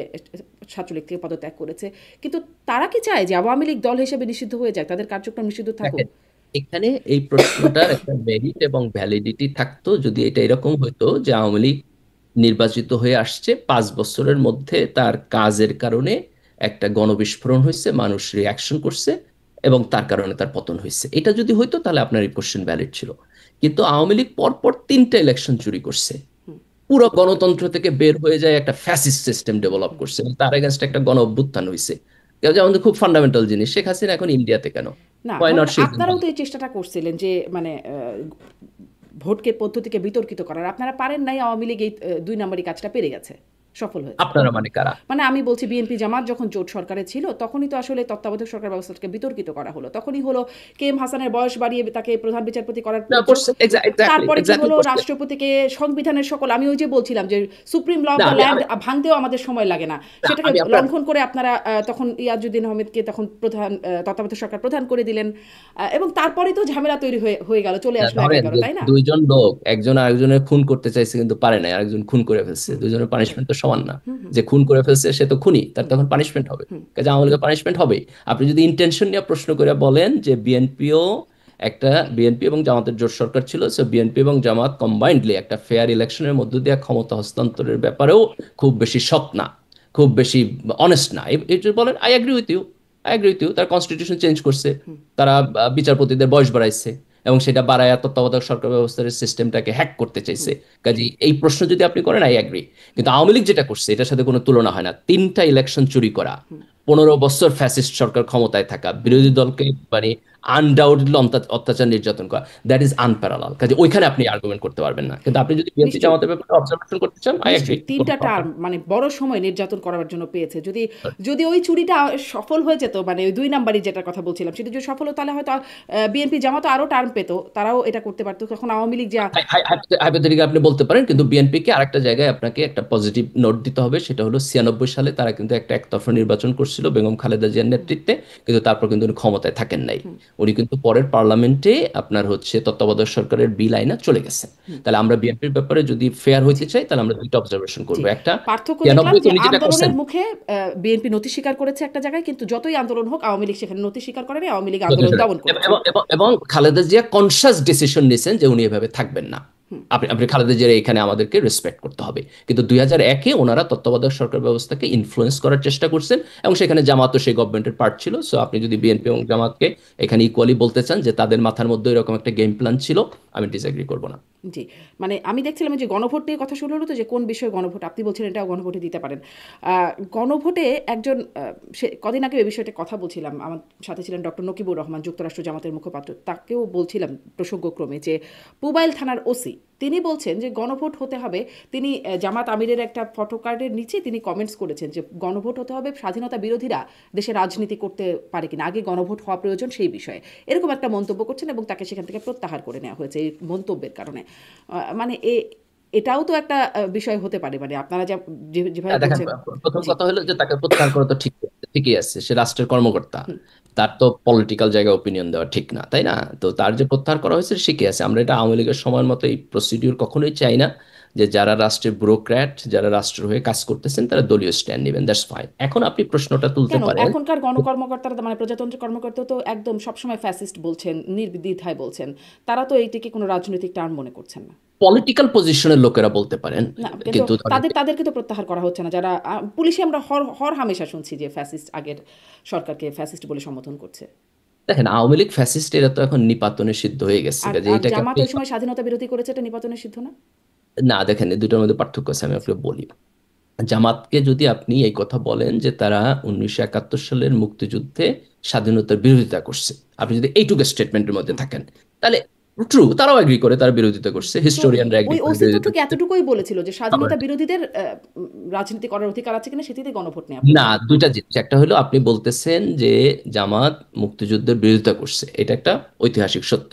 ছাত্রলীগ থেকে পদত্যাগ করেছে। কিন্তু তারা কি চায় যে আওয়ামী লীগ দল হিসেবে নিষিদ্ধ হয়ে যাক, তাদের কার্যক্রম নিষিদ্ধ থাকুক? দেখেন, এখানে এই প্রশ্নটার একটা মেরিট এবং ভ্যালিডিটি থাকতো যদি এটা এরকম হতো যে আওয়ামী লীগ নির্বাচিত হয়ে আসছে, 5 বছরের মধ্যে তার কাজের কারণে একটা গণবিস্ফোরণ হয়েছে, মানুষ রিয়াকশন করছে এবং তার কারণে তার পতন হয়েছে। এটা যদি হইতো তাহলে আপনার এই কোশ্চেন ভ্যালিড ছিল। কিন্তু আওয়ামী লীগ পরপর 3টা ইলেকশন চুরি করছে, পুরো গণতন্ত্র থেকে বের হয়ে যায়, একটা ফ্যাসিস্ট সিস্টেম ডেভেলপ করছে এবং তার এগেনস্ট একটা গণ অভ্যুত্থান হয়েছে। যেমন খুব ফান্ডামেন্টাল জিনিস, শেখ হাসিনা এখন ইন্ডিয়াতে কেন? না, ওয়াই ধরেন নট সে? আপনারাও তো এই চেষ্টাটা করছিলেন যে মানে ভোটকে পদ্ধতিকে বিতর্কিত করার, আপনারা পারেন নাই, আওয়ামী লীগ এই 2 নম্বরই কাজটা পেরে গেছে, সফল হয়েছে। আপনারা মানে কারা? মানে আমি বলছি বিএনপি জামাত যখন জোট সরকারে ছিল তখনই তো আসলে তত্ত্বাবধায়ক সরকার ব্যবস্থাকে বিতর্কিত করা হলো, তখনই হলো কে এম হাসানের বয়স বাড়িয়ে তাকে প্রধান বিচারপতি করার না, প্রয়োজন। করছে এক্স্যাক্টলি তারপরে কি এক্স্যাক্টলি হলো, করছে। রাষ্ট্রপতিকে সংবিধানের সকল, আমি ওই যে বলছিলাম যে সুপ্রিম ল অফ না, দ্য আমি ল্যান্ড আমি ভাঙতেও আমাদের সময় লাগে না, না, সেটাকে আমি আপনার লঙ্ঘন করে আপনারা তখন ইয়াজউদ্দিন আহমেদকে তখন প্রধান তত্ত্বাবধায়ক সরকার প্রধান করে দিলেন। এবং তারপরে তো ঝামেলা তৈরি হয়ে গেল, চলে না, আসলো এক ধরেন এগারো, যে তাই না? দুইজন লোক একজন আরেকজনের খুন করতে চাইছে কিন্তু পারে না, আরেকজন খুন করে ফেলছে, দুইজনের পানিশমেন্ট তো সমান না। যে খুন করে ফেলছে সে তো খুনি, তার তখন পানিশমেন্ট হবে, কাজে আওয়ামী লীগের পানিশমেন্ট হবে। আপনি যদি ইন্টেনশন নিয়ে প্রশ্ন করে বলেন যে বিএনপি এবং জামাতের জোট সরকার ছিল, সো বিএনপি এবং জামাত কম্বাইন্ডলি একটা ফেয়ার ইলেকশনের মধ্য দিয়ে ক্ষমতা হস্তান্তরের ব্যাপারেও খুব বেশি সৎ না, খুব বেশি অনেস্ট না, এই যে বলেন, আই এগ্রি উইথ ইউ, তার কনস্টিটিউশন চেঞ্জ করছে, তারা বিচারপতিদের বয়স বাড়াইছে এবং সেটা বাড়ায় তত্ত্বাবধায়ক সরকার ব্যবস্থার সিস্টেমটাকে হ্যাক করতে চাইছে। কাজে এই প্রশ্ন যদি আপনি করেন, আই এগ্রি। কিন্তু আওয়ামী লীগ যেটা করছে এটার সাথে কোনো তুলনা হয় না। 3টা ইলেকশন চুরি করা, 15 বছর ফ্যাসিস্ট সরকার ক্ষমতায় থাকা, বিরোধী দলকে মানে আনডাউটলি অত্যাচার নির্যাতন করা, দ্যাট ইজ আনপ্যারালাল। কাজে ওইখানে আপনি আর্গুমেন্ট করতে পারবেন না। কিন্তু আপনি যদি বিএনপি নিশ্চয়ই, জামাতের ব্যাপারে অবজারভেশন করতে চান, আই এগ্রি। নিশ্চয়ই ৩টা টার্ম মানে বড় সময় নির্যাতন করার জন্য পেয়েছে। যদি যদি ওই চুরিটা সফল হয়ে যেত, মানে ওই ২ নাম্বারই যেটার কথা বলছিলাম, সেটা যদি সফল হতো তাহলে হয়তো বিএনপি জামাতও আরও টার্ম পেত, তারাও এটা করতে পারতো। তখন আওয়ামী লীগ যা হাইপোথেটিক্যালি আপনি বলতে পারেন, কিন্তু বিএনপিকে আরেকটা জায়গায় আপনাকে একটা পজিটিভ নোট দিতে হবে। সেটা হলো 96 সালে তারা কিন্তু একটা একতরফা নির্বাচন করছিল বেগম খালেদা জিয়ার নেতৃত্বে, কিন্তু তারপর কিন্তু উনি ক্ষমতায় থাকেন নাই। উনি কিন্তু পরের পার্লামেন্টে আপনার হচ্ছে তত্ত্বাবধায়ক সরকারের বিল আইনা চলে গেছে। তাহলে আমরা বিএনপির ব্যাপারে যদি ফেয়ার হইতে চাই, তাহলে আমরা দুইটা অবজারভেশন জি করবো। একটা, পার্থক্য দেখলাম 96 যে উনি যেটা করছেন, আন্দোলনের মুখে বিএনপি নথি স্বীকার করেছে একটা জায়গায়, কিন্তু যতই আন্দোলন হোক আওয়ামী লীগ সেখানে নথি স্বীকার করেনি, আওয়ামী লীগ আন্দোলন দমন করেছে। এবং খালেদা জিয়া কনসাস ডিসিশন নিয়েছেন যে উনি এভাবে থাকবেন না। আপনি খালেদা জিয়ার এখানে আমাদেরকে রেসপেক্ট করতে হবে। কিন্তু 2001-এ ওনারা তত্ত্বাবধায়ক সরকার ব্যবস্থাকে ইনফ্লুয়েন্স করার চেষ্টা করছেন, এবং সেখানে জামাতও সেই গভর্নমেন্টের পার্ট ছিল। সো আপনি যদি বিএনপি এবং জামাতকে এখানে ইকুয়ালি বলতে চান যে তাদের মাথার মধ্যে এরকম একটা গেম প্ল্যান ছিল, আমি ডিসএগ্রি করবো না। জি মানে আমি দেখছিলাম যে গণভোট নিয়ে কথা শুরু হলো, তো যে কোন বিষয়ে গণভোট, আপনি বলছেন এটাও গণভোটে দিতে পারেন। গণভোটে একজন সে কদিন আগে এই বিষয়টা কথা বলছিলাম, আমার সাথে ছিলেন ডক্টর নকিবুর রহমান, যুক্তরাষ্ট্র জামাতের মুখপাত্র, তাকেও বলছিলাম প্রসঙ্গক্রমে যে পুবাইল থানার ওসি তিনি বলছেন যে গণভোট হতে হবে। তিনি জামাত আমিরের একটা ফটোকার্ডের নিচে তিনি কমেন্টস করেছেন যে গণভোট হতে হবে, স্বাধীনতা বিরোধীরা দেশে রাজনীতি করতে পারে কিনা, আগে গণভোট হওয়া প্রয়োজন সেই বিষয়ে এরকম একটা মন্তব্য করছেন, এবং তাকে সেখান থেকে প্রত্যাহার করে নেওয়া হয়েছে এই মন্তব্যের কারণে। মানে এটাও তো একটা বিষয় হতে পারে, মানে আপনারা যেভাবে দেখেন, বলছেন। প্রথম জি কথা হলো যে তাকে প্রত্যাহার করা তো ঠিকই আছে, সে রাষ্ট্রের কর্মকর্তা, তার তো পলিটিক্যাল জায়গায় ওপিনিয়ন দেওয়া ঠিক না, তাই না? তো তার যে প্রত্যাহার করা হয়েছে ঠিকই আছে। আমরা এটা আওয়ামী লীগের সময়ের মতো এই প্রসিডিউর কখনোই চাই না, যে যারা রাষ্ট্রের ব্যুরোক্র্যাট, যারা রাষ্ট্রের হয়ে কাজ করতেছেন, তারা দলীয় স্ট্যান্ড নেবেন, দ্যাটস ফাইন। এখন আপনি প্রশ্নটা তুলতে কেন পারেন, এখনকার গণকর্মকর্তারা, মানে প্রজাতন্ত্র কর্মকর্তা তো একদম সবসময় ফ্যাসিস্ট বলছেন, নির্দ্বিধায় বলছেন, তারা তো এইটিকে কোনো রাজনৈতিক টার্ম মনে করছেন না। পলিটিক্যাল পজিশনের লোকেরা বলতে পারেন, না কিন্তু কিন্তু ধরেন তাদেরকে তো প্রত্যাহার করা হচ্ছে না, যারা পুলিশে আমরা হর হামেশা শুনছি যে ফ্যাসিস্ট, আগের সরকারকে ফ্যাসিস্ট বলে সম্বোধন করছে। দেখেন, আওয়ামী লীগ ফ্যাসিস্ট, এরা তো এখন নিপাতনে সিদ্ধ হয়ে গেছে, আর কাজে আর এটাকে জামাত আপনি ওই সময় স্বাধীনতা বিরোধী করেছে, এটা নিপাতনের সিদ্ধ না? না। দেখেন, এই দুটোর মধ্যে পার্থক্য আছে, আমি আপনাকে বলি। জামাতকে যদি আপনি এই কথা বলেন যে তারা 1971 সালের মুক্তিযুদ্ধে স্বাধীনতার বিরোধিতা করছে, আপনি যদি এইটুকু স্টেটমেন্টের মধ্যে থাকেন, তাহলে ট্রু, তারাও এগ্রি করে তারা বিরোধিতা করছে, তো হিস্টোরিয়ানরা এগ্রি ওই করে ওসি তো বিরোধিতা ঠিক করছে। এতটুকুই বলেছিল যে স্বাধীনতা বিরোধীদের রাজনীতি করার অধিকার আছে কিনা সেটিতে গণভোট নেওয়া না, প্রয়োজন। দুইটা জিনিস। একটা হলো আপনি বলতেছেন যে জামাত মুক্তিযুদ্ধের বিরোধিতা করছে, এটা একটা ঐতিহাসিক সত্য।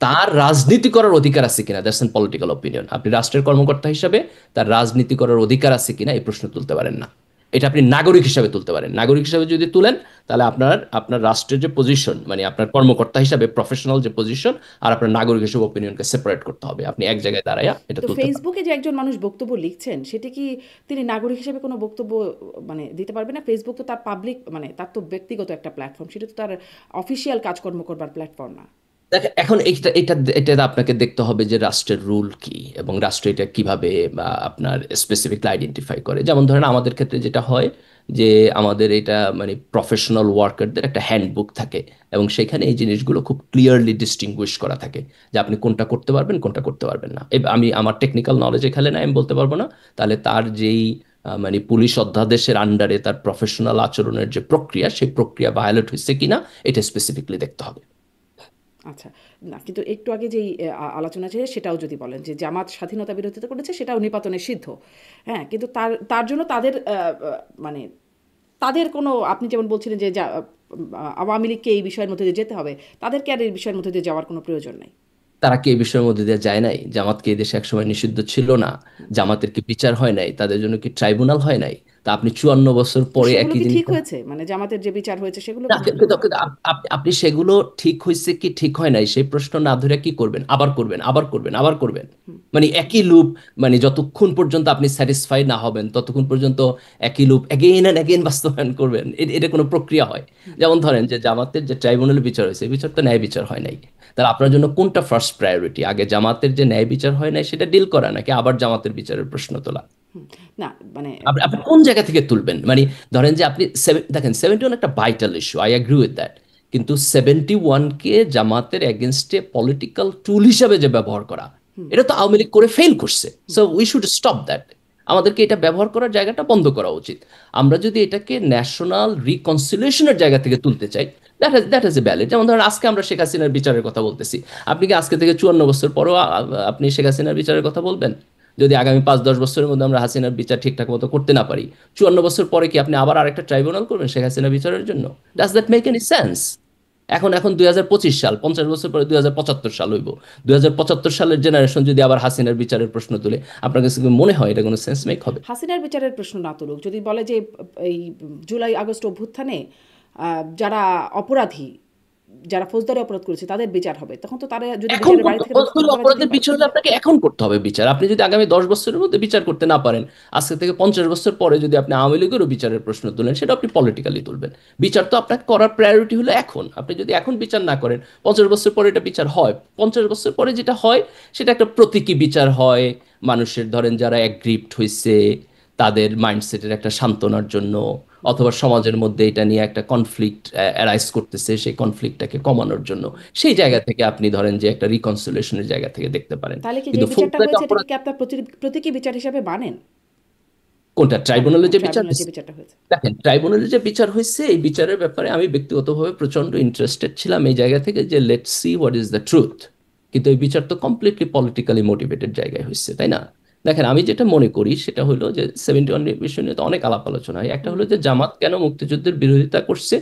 তার রাজনীতি করার অধিকার আছে কিনা, দ্যাটস এন পলিটিক্যাল অপিনিয়ন। আপনি রাষ্ট্রের কর্মকর্তা হিসাবে তার রাজনীতি করার অধিকার আছে কিনা এই প্রশ্ন তুলতে পারেন না। এটা আপনি নাগরিক হিসাবে তুলতে পারেন। নাগরিক হিসাবে যদি তুলেন, তাহলে আপনার রাষ্ট্রের যে পজিশন, মানে আপনার কর্মকর্তা হিসাবে প্রফেশনাল যে পজিশন, আর আপনার নাগরিক হিসেবে অপিনিয়নকে সেপারেট করতে হবে। আপনি এক জায়গায় দাঁড়ায়া এটা তো তুলতে পারেন। ফেসবুকে যে একজন মানুষ বক্তব্য লিখছেন, সেটি কি তিনি নাগরিক হিসেবে কোনো বক্তব্য মানে দিতে পারবে না? ফেসবুক তো তার পাবলিক, মানে তার তো ব্যক্তিগত একটা প্ল্যাটফর্ম, সেটা তো তার অফিসিয়াল কাজকর্ম করবার প্ল্যাটফর্ম না। দেখেন, এখন এইটা এটা এটা আপনাকে দেখতে হবে যে রাষ্ট্রের রুল কি, এবং রাষ্ট্র এটা কিভাবে বা আপনার স্পেসিফিকলি আইডেন্টিফাই করে। যেমন ধরেন, আমাদের ক্ষেত্রে যেটা হয় যে আমাদের এটা মানে প্রফেশনাল ওয়ার্কারদের একটা হ্যান্ডবুক থাকে, এবং সেখানে এই জিনিসগুলো খুব ক্লিয়ারলি ডিস্টিংগুইশ করা থাকে যে আপনি কোনটা করতে পারবেন, কোনটা করতে পারবেন না। আমি আমার টেকনিক্যাল নলেজ এখানে না, আমি বলতে পারবো না। তাহলে তার যেই মানে পুলিশ অধ্যাদেশের আন্ডারে তার প্রফেশনাল আচরণের যে প্রক্রিয়া, সেই প্রক্রিয়া ভায়োলেট হয়েছে কিনা এটা স্পেসিফিকলি দেখতে হবে। আচ্ছা, না কিন্তু একটু আগে যেই আলোচনা ছিল সেটাও যদি বলেন যে জামাত স্বাধীনতা বিরোধিতা করেছে, সেটাও নিপাতনের সিদ্ধ। হ্যাঁ, কিন্তু তার জন্য তাদের মানে তাদের কোনো, আপনি যেমন বলছিলেন যে আওয়ামী লীগকে এই বিষয়ের মধ্যে দিয়ে যেতে হবে, তাদেরকে আর এই বিষয়ের মধ্যে দিয়ে যাওয়ার কোনো প্রয়োজন নেই। তারা কি এই বিষয়ের মধ্যে দিয়ে যায় নাই? জামাতকে এই দেশে একসময় নিষিদ্ধ ছিল না? জামাতের কি বিচার হয় নাই? তাদের জন্য কি ট্রাইব্যুনাল হয় নাই? তা আপনি 54 বছর তো পরে সেগুলো একই কি জিনিস। ঠিক হয়েছে? মানে জামাতের যে বিচার হয়েছে সেগুলো না, কি ঠিক কিন্তু হয়েছে? কিন্তু আপনি সেগুলো ঠিক হয়েছে কি ঠিক হয় নাই সেই প্রশ্ন না ধরে কি করবেন, আবার করবেন, আবার করবেন, আবার করবেন, মানে একই লুপ। মানে যতক্ষণ পর্যন্ত আপনি স্যাটিসফাই না হবেন, ততক্ষণ পর্যন্ত একই লুপ এগেইন অ্যান্ড এগেইন বাস্তবায়ন করবেন। এটা কোনো প্রক্রিয়া হয়? যেমন ধরেন যে জামাতের যে ট্রাইব্যুনালে বিচার হয়েছে, এই বিচার তো ন্যায় বিচার হয় নাই। তাহলে আপনার জন্য কোনটা ফার্স্ট প্রায়োরিটি? আগে জামাতের যে ন্যায় বিচার হয় নাই সেটা ডিল করা, নাকি আবার জামাতের বিচারের প্রশ্ন তোলা? হুম, না মানে আপনি আপনি কোন জায়গা থেকে তুলবেন? মানে ধরেন যে আপনি দেখেন, 71 একটা vital issue, I agree with that. কিন্তু 71-কে জামাতের এগেনস্টে পলিটিক্যাল টুল হিসাবে যে ব্যবহার করা, এটা তো আওয়ামী লীগ করে ফেল করছে। So we should stop that. আমাদেরকে এটা ব্যবহার করার জায়গাটা বন্ধ করা উচিত। আমরা যদি এটাকে ন্যাশনাল রিকনসিলিয়েশনের জায়গা থেকে তুলতে চাই, দ্যাট ইজ এ ভ্যালিড। যেমন ধরেন আজকে আমরা শেখ হাসিনার বিচারের কথা বলতেছি, আপনি কি আজকে থেকে 54 বছর পরেও আপনি শেখ হাসিনার বিচারের কথা বলবেন? যদি আগামী 5-10 বছরের মধ্যে আমরা হাসিনার বিচার ঠিকঠাক মতো করতে না পারি, 54 বছর পরে কি আপনি আবার আরেকটা ট্রাইব্যুনাল করবেন শেখ হাসিনা বিচারের জন্য? Does that make any sense? এখন 2025 সাল, 50 বছর পরে 2075 সাল হইব। 2075 সালের জেনারেশন যদি আবার হাসিনার বিচারের প্রশ্ন তুলে, আপনার কাছে কি মনে হয় এটা কোনো সেন্স মেক হবে? হাসিনার বিচারের প্রশ্ন না তুলুক, যদি বলে যে এই জুলাই আগস্ট অভ্যুত্থানে যারা অপরাধী, যারা ফৌজদারি অপরাধ করেছে তাদের বিচার হবে, তখন তো তারা যদি এখন বিচারের বাড়ি থেকে মুক্ত করা অপরাধের যেতেই পারে। বিচার হলে আপনাকে এখন করতে হবে বিচার। আপনি যদি আগামী 10 বছরের মধ্যে বিচার করতে না পারেন, আজকে থেকে 50 বছর পরে যদি আপনি আওয়ামী লীগেরও বিচারের প্রশ্ন তুলেন, সেটা আপনি পলিটিক্যালি তুলবেন। বিচার তো আপনাকে করার প্রায়োরিটি হলো এখন। আপনি যদি এখন বিচার না করেন, 50 বছর পরে এটা বিচার হয়। 50 বছর পরে যেটা হয় সেটা একটা প্রতীকী বিচার হয়, মানুষের ধরেন যারা অ্যাগ্রিভড হয়েছে তাদের মাইন্ডসেটের একটা সান্ত্বনার জন্য, অথবা সমাজের মধ্যে এটা নিয়ে একটা কনফ্লিক্ট অ্যারাইজ করতেছে, সেই কনফ্লিক্টটাকে কমানোর জন্য, সেই জায়গা থেকে আপনি ধরেন যে একটা রিকনসিলিয়েশনের জায়গা থেকে দেখতে পারেন। তাহলে কি যে কিন্তু বিচারটা ফৌজদারি হয়েছে অপরাধ, এটাকে কি আপনার প্রতীকী বিচার হিসাবে মানেন? কোনটা ট্রাইব্যুনালে যে বিচার ট্রাইব্যুনাল যে হয়েছে? বিচারটা হয়েছে। দেখেন, ট্রাইব্যুনালে যে বিচার হয়েছে এই বিচারের ব্যাপারে আমি ব্যক্তিগতভাবে প্রচন্ড ইন্টারেস্টেড ছিলাম এই জায়গা থেকে যে let's see what is the truth. কিন্তু এই বিচার তো কমপ্লিটলি পলিটিক্যালি মোটিভেটেড জায়গায় হয়েছে, তাই না? দেখেন, আমি যেটা মনে করি সেটা হলো যে 71 বিষয় নিয়ে তো অনেক আলাপ আলোচনা হয়। একটা হলো যে জামাত কেন মুক্তিযুদ্ধের বিরোধিতা করছে,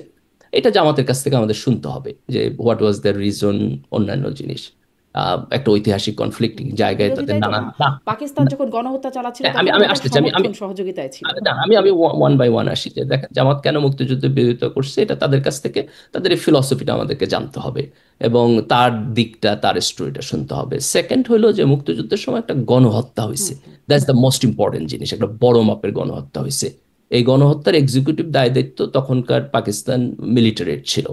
এটা জামাতের কাছ থেকে আমাদের শুনতে হবে যে হোয়াট ওয়াজ দ্য রিজন, অন্যান্য জিনিস। একটা ঐতিহাসিক কনফ্লিক্টিং শুধু জায়গায় তাদের বিরোধিতাই তো নানান না, পাকিস্তান যখন গণহত্যা চালাচ্ছিল হ্যাঁ, আমি তখনও আমি তাদের আসতেছি, সমর্থন সহযোগিতায় ছিল। না, আমি ওয়ান বাই ওয়ান আসি যে দেখেন জামাত কেন মুক্তিযুদ্ধের বিরোধিতা করছে, এটা তাদের কাছ থেকে তাদের এই ফিলসফিটা আমাদেরকে জানতে হবে এবং তার দিকটা, তার স্টোরিটা শুনতে হবে। সেকেন্ড হলো যে মুক্তিযুদ্ধের সময় একটা গণহত্যা হয়েছে, দ্যাটস দ্য মোস্ট ইম্পর্টেন্ট জিনিস। একটা বড় মাপের গণহত্যা হয়েছে। এই গণহত্যার এক্সিকিউটিভ দায় দায়িত্ব তখনকার পাকিস্তান মিলিটারির ছিল।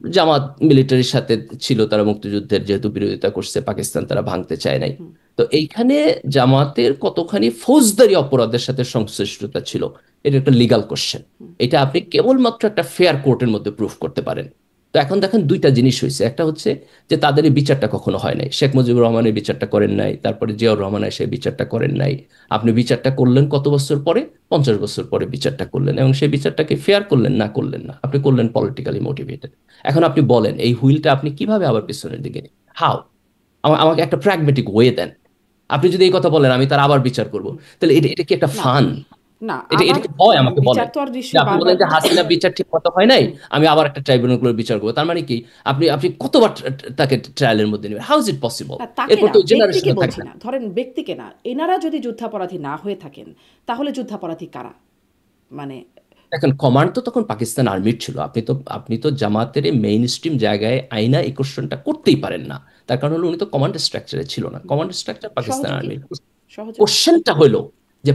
জামাত মিলিটারির সাথে ছিল, তারা মুক্তিযুদ্ধের যেহেতু বিরোধিতা করছে, পাকিস্তান তারা ভাঙতে চায় নাই। তো এইখানে জামাতের কতখানি ফৌজদারি অপরাধের সাথে সংশ্লিষ্টতা ছিল, এটা একটা লিগাল কোশ্চেন। এটা আপনি কেবলমাত্র একটা ফেয়ার কোর্টের মধ্যে প্রুফ করতে পারেন। তো এখন দেখেন দুইটা জিনিস হয়েছে। একটা হচ্ছে যে তাদের এই বিচারটা কখনো হয় নাই, শেখ মুজিবুর রহমানের বিচারটা করেন নাই, তারপরে জিয়াউর রহমান এসে বিচারটা করেন নাই। আপনি বিচারটা করলেন কত বছর পরে? 50 বছর পরে বিচারটা করলেন, এবং সেই বিচারটাকে ফেয়ার করলেন না, করলেন না, আপনি করলেন পলিটিক্যালি মোটিভেটেড। এখন আপনি বলেন এই হুইলটা আপনি কিভাবে আবার পিছনের দিকে নেবেন? হাউ? আমাকে একটা প্র্যাগমেটিক ওয়ে দেন। আপনি যদি এই কথা বলেন আমি তার আবার বিচার করব, তাহলে এটা এটা কি একটা না, ফান? না, এটা এটা আবার কি হয়? আমাকে বিচার বলেন। তো আর যে নিশ্চয়ই আপনি বলেন বারবার। যে হাসিনা বিচার ঠিক মতো হয় নাই, আমি আবার একটা ট্রাইব্যুনালগুলোর বিচার করবো, তার মানে কি আপনি আপনি কতবার তাকে ট্রায়ালের মধ্যে নেবেন? How is it possible? না, তাকে এরপর না, তো ব্যক্তিকে জেনারেশনে বলছি থাকবে না, না। ধরেন ব্যক্তিকে না, এনারা যদি যুদ্ধাপরাধী না হয়ে থাকেন তাহলে যুদ্ধাপরাধী কারা? মানে দেখেন, কমান্ড তো তখন পাকিস্তান আর্মির ছিল। আপনি তো জামাতের মেইন স্ট্রিম জায়গায় আইনা এই কোশ্চেনটা করতেই পারেন না। তার কারণ হলো উনি তো কমান্ড স্ট্রাকচারে ছিল না, কমান্ড স্ট্রাকচার পাকিস্তান সহযোগী, আর্মির। সহযোগী। কোশ্চেনটা হলো যে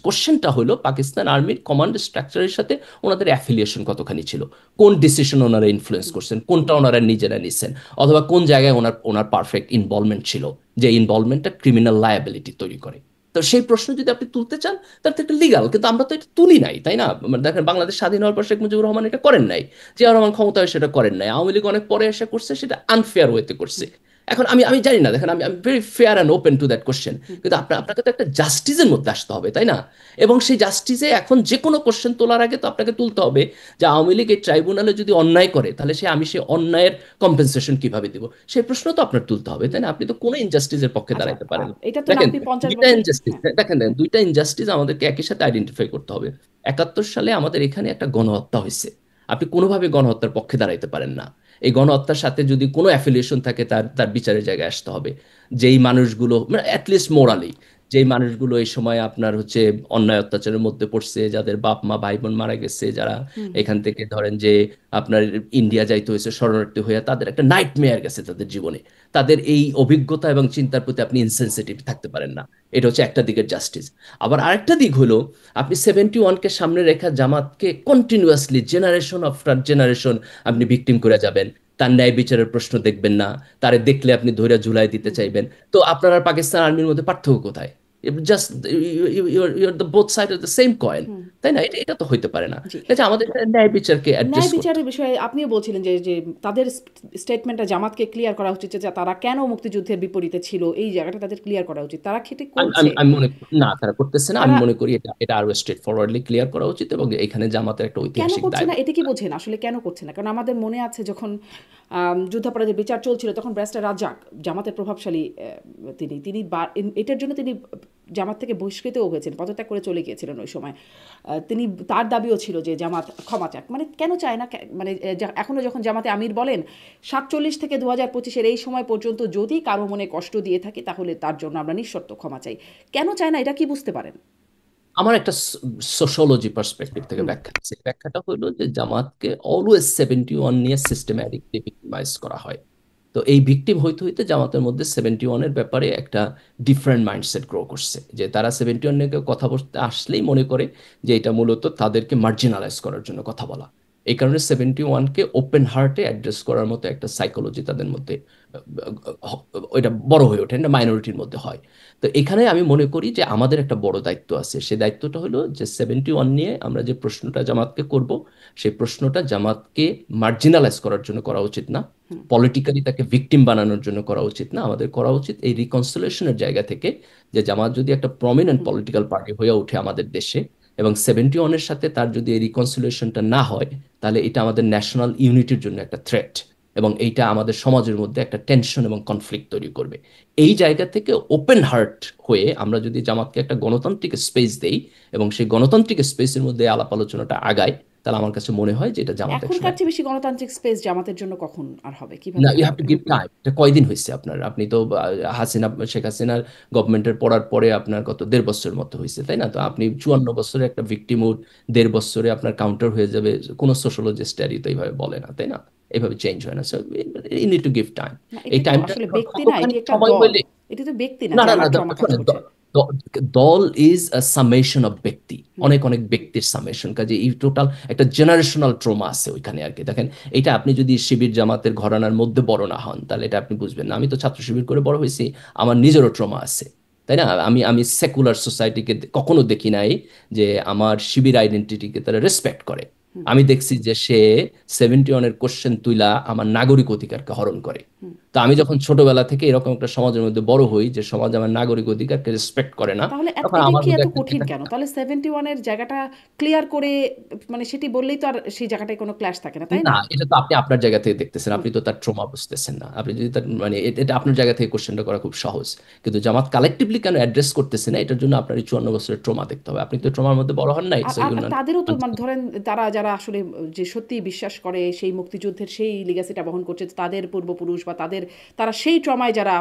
কোশ্চেনটা হলো পাকিস্তান আর্মির কমান্ড স্ট্রাকচারের সাথে ওনাদের অ্যাফিলিয়েশন কতখানি ছিল, কোন ডিসিশন ওনারা ইনফ্লুয়েন্স করছেন, কোনটা ওনারা নিজেরা নিছেন, অথবা কোন জায়গায় ওনার ওনার পারফেক্ট ইনভলভমেন্ট ছিল, যে ইনভলভমেন্টটা ক্রিমিনাল লায়াবিলিটি তৈরি করে। তো সেই প্রশ্ন যদি আপনি তুলতে চান তাহলে তো এটা লিগাল, কিন্তু আমরা তো এটা তুলি নাই, তাই না? মানে দেখেন, বাংলাদেশ স্বাধীন হওয়ার পর শেখ মুজিবুর রহমান এটা করেন নাই, জিয়াউর রহমান ক্ষমতায় সেটা করেন নাই, আওয়ামী লীগ অনেক পরে এসে করছে, সেটা আনফেয়ার ওয়েতে করছে। এখন আমি আমি জানি না, দেখেন, আমি very fair and open to that question, কিন্তু আপনাকে তো একটা জাস্টিসের মধ্যে আসতে হবে, তাই না? এবং সেই জাস্টিসে এখন যে কোনো কোশ্চেন তোলার আগে তো আপনাকে তুলতে হবে যে আওয়ামী লীগ এই ট্রাইব্যুনালে যদি অন্যায় করে তাহলে আমি সেই অন্যায়ের কম্পেনসেশন কিভাবে দিব, সেই প্রশ্ন তো আপনার তুলতে হবে, তাই না? আপনি তো কোনো ইনজাস্টিসের পক্ষে আচ্ছা, দাঁড়াইতে পারেন না। এটা তো না, দেখেন, আপনি 50 দুইটা বছর। ইনজাস্টিস, হ্যাঁ, দেখেন দুইটা ইনজাস্টিস আমাদেরকে একই সাথে আইডেন্টিফাই করতে হবে। 71 সালে আমাদের এখানে একটা গণহত্যা হয়েছে, আপনি কোনোভাবে গণহত্যার পক্ষে দাঁড়াইতে পারেন না। এই গণহত্যার সাথে যদি কোনো অ্যাফিলিয়েশন থাকে তার তার বিচারের জায়গায় আসতে হবে। যেই মানুষগুলো মানে অ্যাটলিস্ট মোরালি, যেই মানুষগুলো এই সময় আপনার হচ্ছে অন্যায় অত্যাচারের মধ্যে পড়ছে, যাদের বাপ মা ভাই বোন মারা গেছে, যারা এখান থেকে ধরেন যে আপনার ইন্ডিয়া যাইতে হয়েছে শরণার্থী হয়ে, তাদের একটা নাইট মেয়ার গেছে তাদের জীবনে, তাদের এই অভিজ্ঞতা এবং চিন্তার প্রতি আপনি ইনসেনসিটিভ থাকতে পারেন না। এটা হচ্ছে একটা দিকের জাস্টিস। আবার আরেকটা দিক হলো, আপনি 71-কে সামনে রেখা জামাতকে কন্টিনিউয়াসলি জেনারেশন আফটার জেনারেশন আপনি ভিকটিম করে যাবেন, তার ন্যায় বিচারের প্রশ্ন দেখবেন না, তারে দেখলে আপনি ধৈর্য ঝুলাই দিতে চাইবেন। তো আপনার আর পাকিস্তান আর্মির মধ্যে পার্থক্য কোথায়? Just you're the both side of the same coin. তাই না? এটা এটা তো হইতে পারে না। জি। কাজে আমাদের এখানে ন্যায় বিচারকে অ্যাড্রেস ন্যায় করতে বিচারের হবে। বিষয়ে আপনিও বলছিলেন যে যে তাদের স্টেটমেন্টটা জামাতকে ক্লিয়ার করা উচিত যে তারা কেন মুক্তিযুদ্ধের বিপরীতে ছিল, এই জায়গাটা তাদের ক্লিয়ার করা উচিত। তারা খেটে আমি আমি করছে। আমি মনে না, তারা করতেছে না। আমি তারা মনে করি এটা এটা আরো স্ট্রেট ফরওয়ার্ডলি ক্লিয়ার করা উচিত, এবং এখানে জামাতের একটা কেন ঐতিহাসিক করছে না এটা কি দায়বদ্ধতা। বোঝেন আসলে কেন করছে না? কারণ আমাদের মনে আছে যখন যুদ্ধাপরাধের বিচার চলছিল তখন ব্যারিস্টার রাজ্জাক জামাতের প্রভাবশালী, তিনি তিনি এটার জন্য তিনি জামাত থেকে বহিষ্কৃতও হয়েছেন, পদত্যাগ করে চলে গিয়েছিলেন ওই সময়। তিনি তার দাবিও ছিল যে জামাত ক্ষমা চাক। মানে কেন চায় না? মানে এখনো যখন জামাতে আমির বলেন 47 থেকে 2025-এর এই সময় পর্যন্ত যদি কারো মনে কষ্ট দিয়ে থাকি তাহলে তার জন্য আমরা নিঃশর্ত ক্ষমা চাই। কেন চায় না এটা কি বুঝতে পারেন? আমার একটা সোশিওলজি পার্সপেক্টিভ থেকে হুম। ব্যাখ্যা আছে। ব্যাখ্যাটা হলো যে জামাতকে অলওয়েজ 71 নিয়ে সিস্টেম্যাটিকলি ভিক্টিমাইজ করা হয়। তো এই ভিকটিম হইতে হইতে জামাতের মধ্যে 71-এর ব্যাপারে একটা ডিফারেন্ট মাইন্ডসেট গ্রো করছে, যে তারা 71 নিয়ে কথা বলতে আসলেই মনে করে যে এটা মূলত তাদেরকে মার্জিনালাইজ করার জন্য কথা বলা। এই কারণে 71-কে ওপেন হার্টে অ্যাড্রেস করার মতো একটা সাইকোলজি তাদের মধ্যে ওইটা বড় হয়ে ওঠে, এটা মাইনরিটির মধ্যে হয়। তো এখানে আমি মনে করি যে আমাদের একটা বড় দায়িত্ব আছে। সেই দায়িত্বটা হলো যে 71 নিয়ে আমরা যে প্রশ্নটা জামাতকে করব, সেই প্রশ্নটা জামাতকে মার্জিনালাইজ করার জন্য করা উচিত না, পলিটিক্যালি তাকে ভিকটিম বানানোর জন্য করা উচিত না। আমাদের করা উচিত এই রিকনসিলেশনের জায়গা থেকে, যে জামাত যদি একটা প্রমিনেন্ট পলিটিক্যাল পার্টি হয়ে ওঠে আমাদের দেশে, এবং 71-এর সাথে তার যদি এই রিকনসিলেশনটা না হয়, তাহলে এটা আমাদের ন্যাশনাল ইউনিটির জন্য একটা থ্রেট, এবং এইটা আমাদের সমাজের মধ্যে একটা টেনশন এবং কনফ্লিক্ট তৈরি করবে। এই জায়গা থেকে ওপেন হার্ট হয়ে আমরা যদি জামাতকে একটা গণতান্ত্রিক স্পেস দেই, এবং সেই গণতান্ত্রিক স্পেসের মধ্যে আলাপ আলোচনাটা আগায়, তাহলে আমার কাছে মনে হয় যে এটা জামাত একসময়। এখনকার চেয়ে বেশি গণতান্ত্রিক স্পেস জামাতের জন্য কখন আর হবে? না, কিভাবে ইউ হ্যাভ টু হবে? Give time. এটা কয়দিন হয়েছে আপনার? আপনি তো হাসিনা, শেখ হাসিনার গভর্নমেন্টের পড়ার পরে আপনার কত 1.5 বছর মতো হয়েছে, তাই না? তো আপনি 54 বছরে একটা ভিক্টিমহুড 1.5 বছরে আপনার কাউন্টার হয়ে যাবে, কোনো সোশ্যোলজিস্টই তো এইভাবে বলে না, তাই না? এইভাবে চেঞ্জ হয় না। So you need to give time. না, এই এটি তো টাইমটা আসলে ব্যক্তি না, এটি কতখানি একটা সময় দল। হইলে। এটি তো ব্যক্তি না না যে না না, আমার ট্রমা কাজ শোনেন, করছে। দল ইজ আ সামেশন অফ ব্যক্তি, অনেক অনেক ব্যক্তির সামেশন। কাজে এই টোটাল একটা জেনারেশনাল ট্রমা আছে ওইখানে আর কি। দেখেন, এটা আপনি যদি শিবির জামাতের ঘরানার মধ্যে বড় না হন, তাহলে এটা আপনি বুঝবেন না। আমি তো ছাত্র শিবির করে বড় হয়েছি, আমার নিজেরও ট্রমা আছে, তাই না? আমি আমি সেকুলার সোসাইটিকে কখনো দেখি নাই যে আমার শিবির আইডেন্টিটিকে তারা রেসপেক্ট করে। আমি দেখছি যে সে 71-এর কোশ্চেন তুইলা আমার নাগরিক অধিকারকে হরণ করে। তো আমি যখন ছোটবেলা থেকে এরকম একটা সমাজের মধ্যে বড় হই, যে সমাজ আমার নাগরিক অধিকারকে রেসপেক্ট করে না, তাহলে তখন এটি আমার কি মধ্যে এত একটা কঠিন কেন? তাহলে 71-এর জায়গাটা ক্লিয়ার করে, মানে সেটি বললেই তো আর সেই জায়গাটায় কোনো ক্ল্যাশ থাকে না, তাই না, না? এটা তো আপনি আপনার জায়গা থেকে দেখতেছেন, হুম। আপনি তো তার ট্রমা বুঝতেছেন না। আপনি যদি তার মানে এটা আপনার জায়গা থেকে কোশ্চেনটা করা খুব সহজ, কিন্তু জামাত কালেকটিভলি কেন অ্যাড্রেস করতেছে না, এটার জন্য আপনার এই 54 বছরের ট্রমা দেখতে হবে। আপনি তো ট্রমার মধ্যে বড় হন নাই, আর so are you or not. তাদেরও তো মানে ধরেন তারা যারা আসলে যে সত্যিই বিশ্বাস করে সেই মুক্তিযুদ্ধের সেই লিগ্যাসিটা বহন করছে, তাদের পূর্বপুরুষ বা তারা সেই ট্রমায় যারা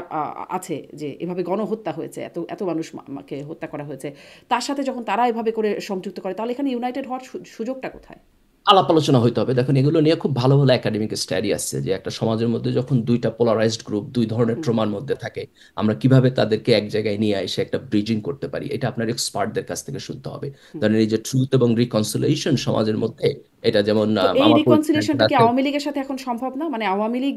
আছে, যে এভাবে গণহত্যা হয়েছে, এত এত মানুষ কে হত্যা করা হয়েছে, তার সাথে যখন তারা এভাবে করে সংযুক্ত করে, তাহলে এখানে ইউনাইটেড হওয়ার সুযোগটা কোথায়? আলাপ আলোচনা হইতে হবে। দেখুন, এগুলো নিয়ে খুব ভালো ভালো একাডেমিক স্টাডি আসছে, যে একটা সমাজের মধ্যে যখন দুইটা পোলারাইজড গ্রুপ দুই ধরনের ট্রমার মধ্যে থাকে, আমরা কিভাবে তাদেরকে এক জায়গায় নিয়ে এসে একটা ব্রিজিং করতে পারি। এটা আপনার এক্সপার্টদের কাছ থেকে শুনতে হবে। ধরেন, এই যে ট্রুথ এবং রিকনসিলিয়েশন সমাজের মধ্যে, এটা যেমন তো এই আমার পরিচিত একজন রিকনসিলিয়েশনটা কি আছে। আওয়ামী লীগের সাথে এখন সম্ভব না? মানে আওয়ামী লীগ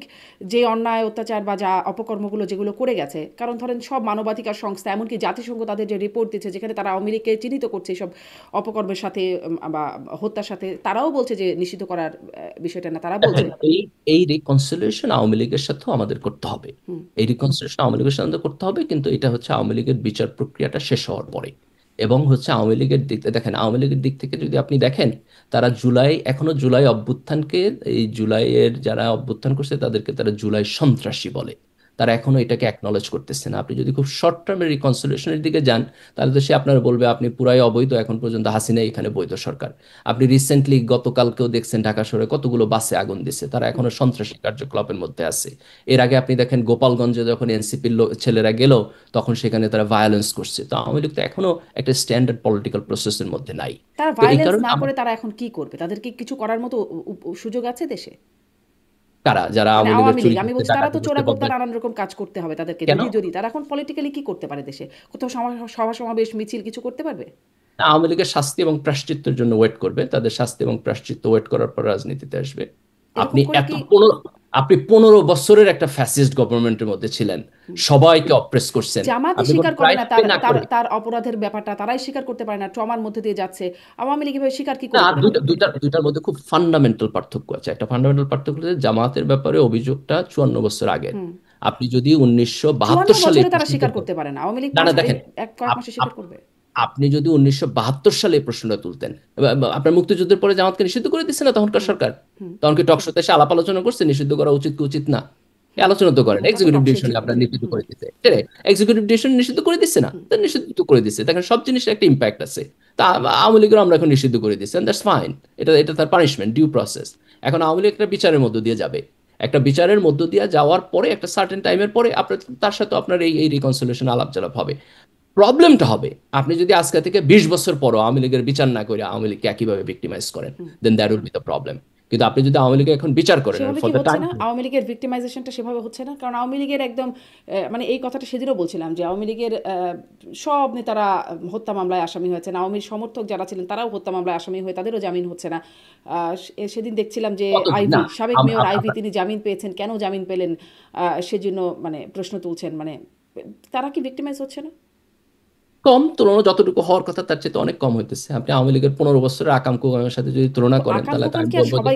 যে অন্যায় অত্যাচার বা যা অপকর্মগুলো যেগুলো করে গেছে, কারণ ধরেন সব মানবাধিকার সংস্থা, এমনকি জাতিসংঘ তাদের যে রিপোর্ট দিচ্ছে যেখানে তারা আওয়ামী লীগকে চিহ্নিত করছে এইসব অপকর্মের সাথে বা হত্যার সাথে, তারাও বলছে যে নিষিদ্ধ করার বিষয়টা না, তারা দেখেন, বলছে। এই এই রিকনসিলিয়েশন আওয়ামী লীগের সাথেও আমাদের করতে হবে। এই রিকনসিলিয়েশন আওয়ামী লীগের সাথে আমাদের করতে হবে, কিন্তু এটা হচ্ছে আওয়ামী লীগের বিচার প্রক্রিয়াটা শেষ হওয়ার পরে। এবং হচ্ছে আওয়ামী লীগের দিক দেখেন, আওয়ামী লীগের দিক থেকে যদি আপনি দেখেন, তারা এখনো জুলাই অভ্যুত্থানকে, এই জুলাইয়ের যারা অভ্যুত্থান করছে তাদেরকে তারা জুলাই সন্ত্রাসী বলে। তারা এখনো এটাকে অ্যাকনলেজ করতেছে না। আপনি যদি খুব শর্ট টার্মের রিকনসিলিয়েশনের দিকে যান, তাহলে তো সে আপনারা বলবে আপনি পুরাই অবৈধ, এখন পর্যন্ত হাসিনা এখানে বৈধ সরকার। আপনি রিসেন্টলি গতকালকেও দেখছেন ঢাকা শহরে কতগুলো বাসে আগুন দিছে, তারা এখনো সন্ত্রাসী কার্যকলাপের মধ্যে আছে। এর আগে আপনি দেখেন গোপালগঞ্জে যখন এনসিপির ছেলেরা গেল, তখন সেখানে তারা ভায়োলেন্স করছে। তো আওয়ামী লীগ তো এখনো একটা স্ট্যান্ডার্ড পলিটিক্যাল প্রসেসের মধ্যে নাই। তারা তো এই ভায়োলেন্স কারণে না করে তারা এখন কি করবে? তাদের কি কিছু করার মতো সুযোগ আছে দেশে? কারা যারা মানে আওয়ামী লীগের আওয়ামী চুরি লীগ, আমি করতে, বলছি তারা ডাকাতি তো করতে, চোরাগোপ্তা নানান রকম কাজ করতে হবে তাদেরকে, কেন? যদি তারা এখন পলিটিক্যালি কি করতে পারে দেশে? কোথাও সভা সমাবেশ মিছিল কিছু করতে পারবে? আওয়ামী লীগের শাস্তি এবং প্রায়শ্চিত্তের জন্য ওয়েট করবে, তাদের শাস্তি এবং প্রায়শ্চিত্ত ওয়েট করার পর রাজনীতিতে আসবে। এরকম আপনি করে এত কি? আপনি 15 বছরের একটা ফ্যাসিস্ট গভর্নমেন্টের মধ্যে ছিলেন, সবাইকে অপ্রেস করছেন, জামাতই আপনি কোনো স্বীকার করে ক্রাইম না তার না তার করে। তার অপরাধের ব্যাপারটা, তারাই স্বীকার করতে পারে না, ট্রমার মধ্যে দিয়ে যাচ্ছে। আওয়ামী লীগ এভাবে স্বীকার কি না, করে করে দুইটা নেবে? দুইটার দুইটার মধ্যে খুব ফান্ডামেন্টাল পার্থক্য আছে। একটা ফান্ডামেন্টাল পার্থক্য হচ্ছে জামাতের ব্যাপারে অভিযোগটা 54 বছর আগের। আপনি যদি 54 1972 সালে এই বছরে তারা প্রশ্নটা স্বীকার করতে পারে না, আওয়ামী লীগ না না দেখেন, এক কয়েক আপ- মাসে স্বীকার আপ- করবে? আপনি যদি 1972 সালে এই প্রশ্নটা তুলতেন, আপনার মুক্তিযুদ্ধের পরে জামাতকে নিষিদ্ধ করে দিচ্ছে না তখনকার সরকার? তখন কি টকশোতে এসে আলাপ আলোচনা করছে নিষিদ্ধ করা উচিত কি উচিত না? এই আলোচনা তো করেন, ওটা তো এক্সিকিউটিভ টকশোই ডিসিশন ঠিক আপনার করবে। নিষিদ্ধ করে দিতে, ঠিক আছে? এক্সিকিউটিভ ডিসিশন নিষিদ্ধ করে দিচ্ছে না, তো নিষিদ্ধ তো করে দিচ্ছে। দেখেন সব জিনিসের একটা ইম্প্যাক্ট আছে। তা আওয়ামী লীগের আমরা এখন নিষিদ্ধ করে দিচ্ছি, দ্যাটস ফাইন। এটা এটা তার পানিশমেন্ট, ডিউ প্রসেস। এখন আওয়ামী লীগ একটা বিচারের মধ্য দিয়ে যাবে। একটা বিচারের মধ্য দিয়ে যাওয়ার পরে একটা সার্টেন টাইমের পরে আপনার তার সাথে আপনার এই এই রিকনসিলিয়েশন আলাপ জালাপ হবে। প্রবলেমটা হবে আপনি যদি আজকে থেকে 20 বছর পরও আওয়ামী লীগের বিচার না করে আওয়ামী লীগকে একইভাবে ভিক্টিমাইজ করেন, then that will be the problem. কিন্তু আপনি যদি আওয়ামী লীগকে এখন বিচার করেন সেভাবে ফর কি দ্য হচ্ছে টাইম, না? আওয়ামী লীগের ভিক্টিমাইজেশনটা সেভাবে হচ্ছে না, কারণ আওয়ামী লীগের একদম মানে এই কথাটা সেদিনও বলছিলাম যে আওয়ামী লীগের সব নেতারা হত্যা মামলায় আসামি হয়েছেন, আওয়ামীর সমর্থক যারা ছিলেন তারাও হত্যা মামলায় আসামি হয়ে তাদেরও জামিন হচ্ছে না। সেদিন দেখছিলাম যে কতদিন না আইভি, সাবেক মেয়র আইভি, তিনি জামিন পেয়েছেন, কেন জামিন পেলেন সেজন্য মানে প্রশ্ন তুলছেন। মানে তারা কি ভিক্টিমাইজ হচ্ছে না? কম তুলনা যতটুকু হওয়ার কথা তার চেয়ে তো অনেক কম হইতেছে। আপনি আওয়ামী লীগের 15 বছরের আকাম কুকামের সাথে যদি তুলনা তো করেন আকাম তাহলে তো কুকাম আমি কি আর বলবো যে সবাই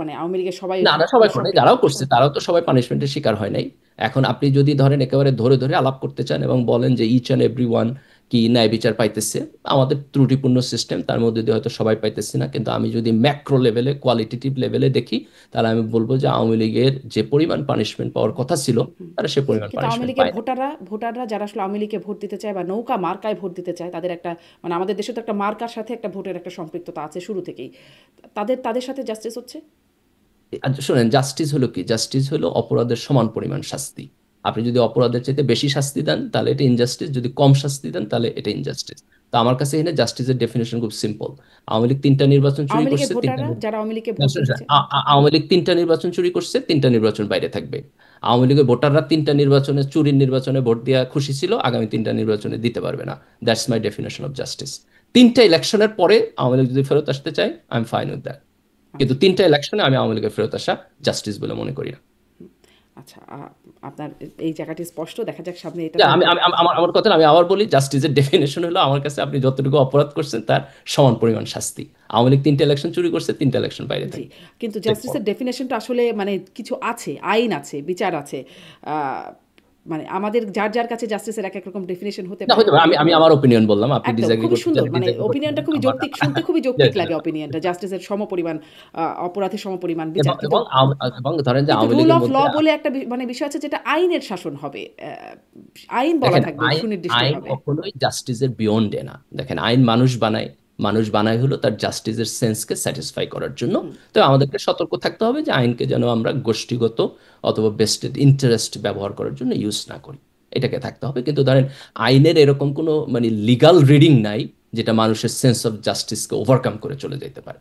মানে আওয়ামী লীগের সবাই না না, সবাই করে নাই, সম্পৃক্ত? যারাও করছে তারাও তো সবাই পানিশমেন্টের শিকার হয় নাই। এখন আপনি যদি ধরেন একেবারে ধরে ধরে আলাপ করতে চান এবং বলেন যে ইচ অ্যান্ড এভরি ওয়ান কি ন্যায় বিচার পাইতেছে, আমাদের ত্রুটিপূর্ণ সিস্টেম, তার মধ্যে দিয়ে হয়তো সবাই পাইতেছে না, কিন্তু আমি যদি ম্যাক্রো লেভেলে কোয়ালিটেটিভ লেভেলে দেখি, তাহলে আমি বলবো যে আওয়ামী লীগের যে পরিমাণ পানিশমেন্ট পাওয়ার কথা ছিল তারা সে পরিমাণ কিন্তু আওয়ামী পানিশমেন্ট লীগের পায় না। ভোটাররা যারা আসলে আওয়ামী লীগে ভোট দিতে চায় বা নৌকা মার্কায় ভোট দিতে চায়, তাদের একটা মানে আমাদের দেশে তো একটা মার্কার সাথে একটা ভোটের একটা সম্পৃক্ততা আছে শুরু থেকেই। তাদের সাথে জাস্টিস হচ্ছে? আর শোনেন, জাস্টিস হলো কি? জাস্টিস হলো অপরাধের সমান পরিমাণ শাস্তি। আপনি যদি অপরাধের চাইতে বেশি শাস্তি দেন তাহলে এটা ইনজাস্টিস, যদি কম শাস্তি দেন তাহলে এটা ইনজাস্টিস। তো আমার কাছে এখানে জাস্টিসের ডেফিনেশন খুব সিম্পল। আওয়ামী লীগ 3টা নির্বাচন চুরি আওয়ামী লীগের করছে, ভোটাররা যারা আওয়ামী লীগে না, ভোট শোনেন, দিতে শোনেন, চায়। আওয়ামী লীগ 3টা নির্বাচন চুরি করছে, 3টা নির্বাচন বাইরে থাকবে। আওয়ামী লীগের ভোটাররা 3টা নির্বাচনে চুরির নির্বাচনে ভোট দেওয়া খুশি ছিল, আগামী 3টা নির্বাচনে দিতে পারবে না। That's my definition of justice. 3টা ইলেকশনের পরে আওয়ামী লীগ যদি ফেরত আসতে চায়, I am fine with that. কিন্তু আচ্ছা 3টা ইলেকশনে আমি আওয়ামী লীগের ফেরত আসা জাস্টিস বলে মনে করি না। আচ্ছা, আপনার এই জায়গাটি স্পষ্ট, দেখা যাক সামনে এটা যা, আমি হয়তো। আমি আমি- আমার আমার কথা না, আমি আবার বলি, জাস্টিসের ডেফিনেশন হলো আমার কাছে আপনি যতটুকু অপরাধ করছেন তার সমান পরিমাণ শাস্তি। আওয়ামী লীগ 3টা ইলেকশন চুরি করছে, 3টা ইলেকশন বাইরে জি, থাকবে। কিন্তু Straightforward। জাস্টিসের ডেফিনেশনটা আসলে মানে কিছু আছে, আইন আছে, বিচার আছে। আহ, মানে আমাদের যার যার কাছে জাস্টিসের এক এক রকম ডেফিনেশন হতে না, পারে। হতে পারে। আমি আমি আমার ওপিনিয়ন বললাম, আপনি একদম ডিসএগ্রি খুবই করতে সুন্দর, চাইলে মানে ডিসএগ্রি করতে ওপিনিয়নটা পারেন। খুবই আমার যৌক্তিক, শুনতে খুবই যৌক্তিক লাগে ওপিনিয়নটা, জাস্টিসের সমপরিমাণ অপরাধের সমপরিমাণ বিচার। এবং কিন্তু এবং এবং ধরেন যে কিন্তু আওয়ামী রুল লীগের অফ ল মধ্যে বলে একটা মানে বিষয় আছে, যেটা আইনের শাসন হবে। আইন বলা দেখেন, থাকবে আইন আইন সুনির্দিষ্টভাবে। কখনোই জাস্টিসের বিয়ন্ডে না। দেখেন, আইন মানুষ বানায়, মানুষ বানায় হলো তার জাস্টিসের সেন্সকে স্যাটিসফাই করার জন্য। তো আমাদেরকে সতর্ক থাকতে হবে যে আইনকে যেন আমরা গোষ্ঠীগত অথবা বেস্টেড ইন্টারেস্ট ব্যবহার করার জন্য ইউজ না করি, এটাকে থাকতে হবে। কিন্তু ধরেন আইনের এরকম কোনো মানে লিগাল রিডিং নাই যেটা মানুষের সেন্স অফ জাস্টিসকে ওভারকাম করে চলে যেতে পারে।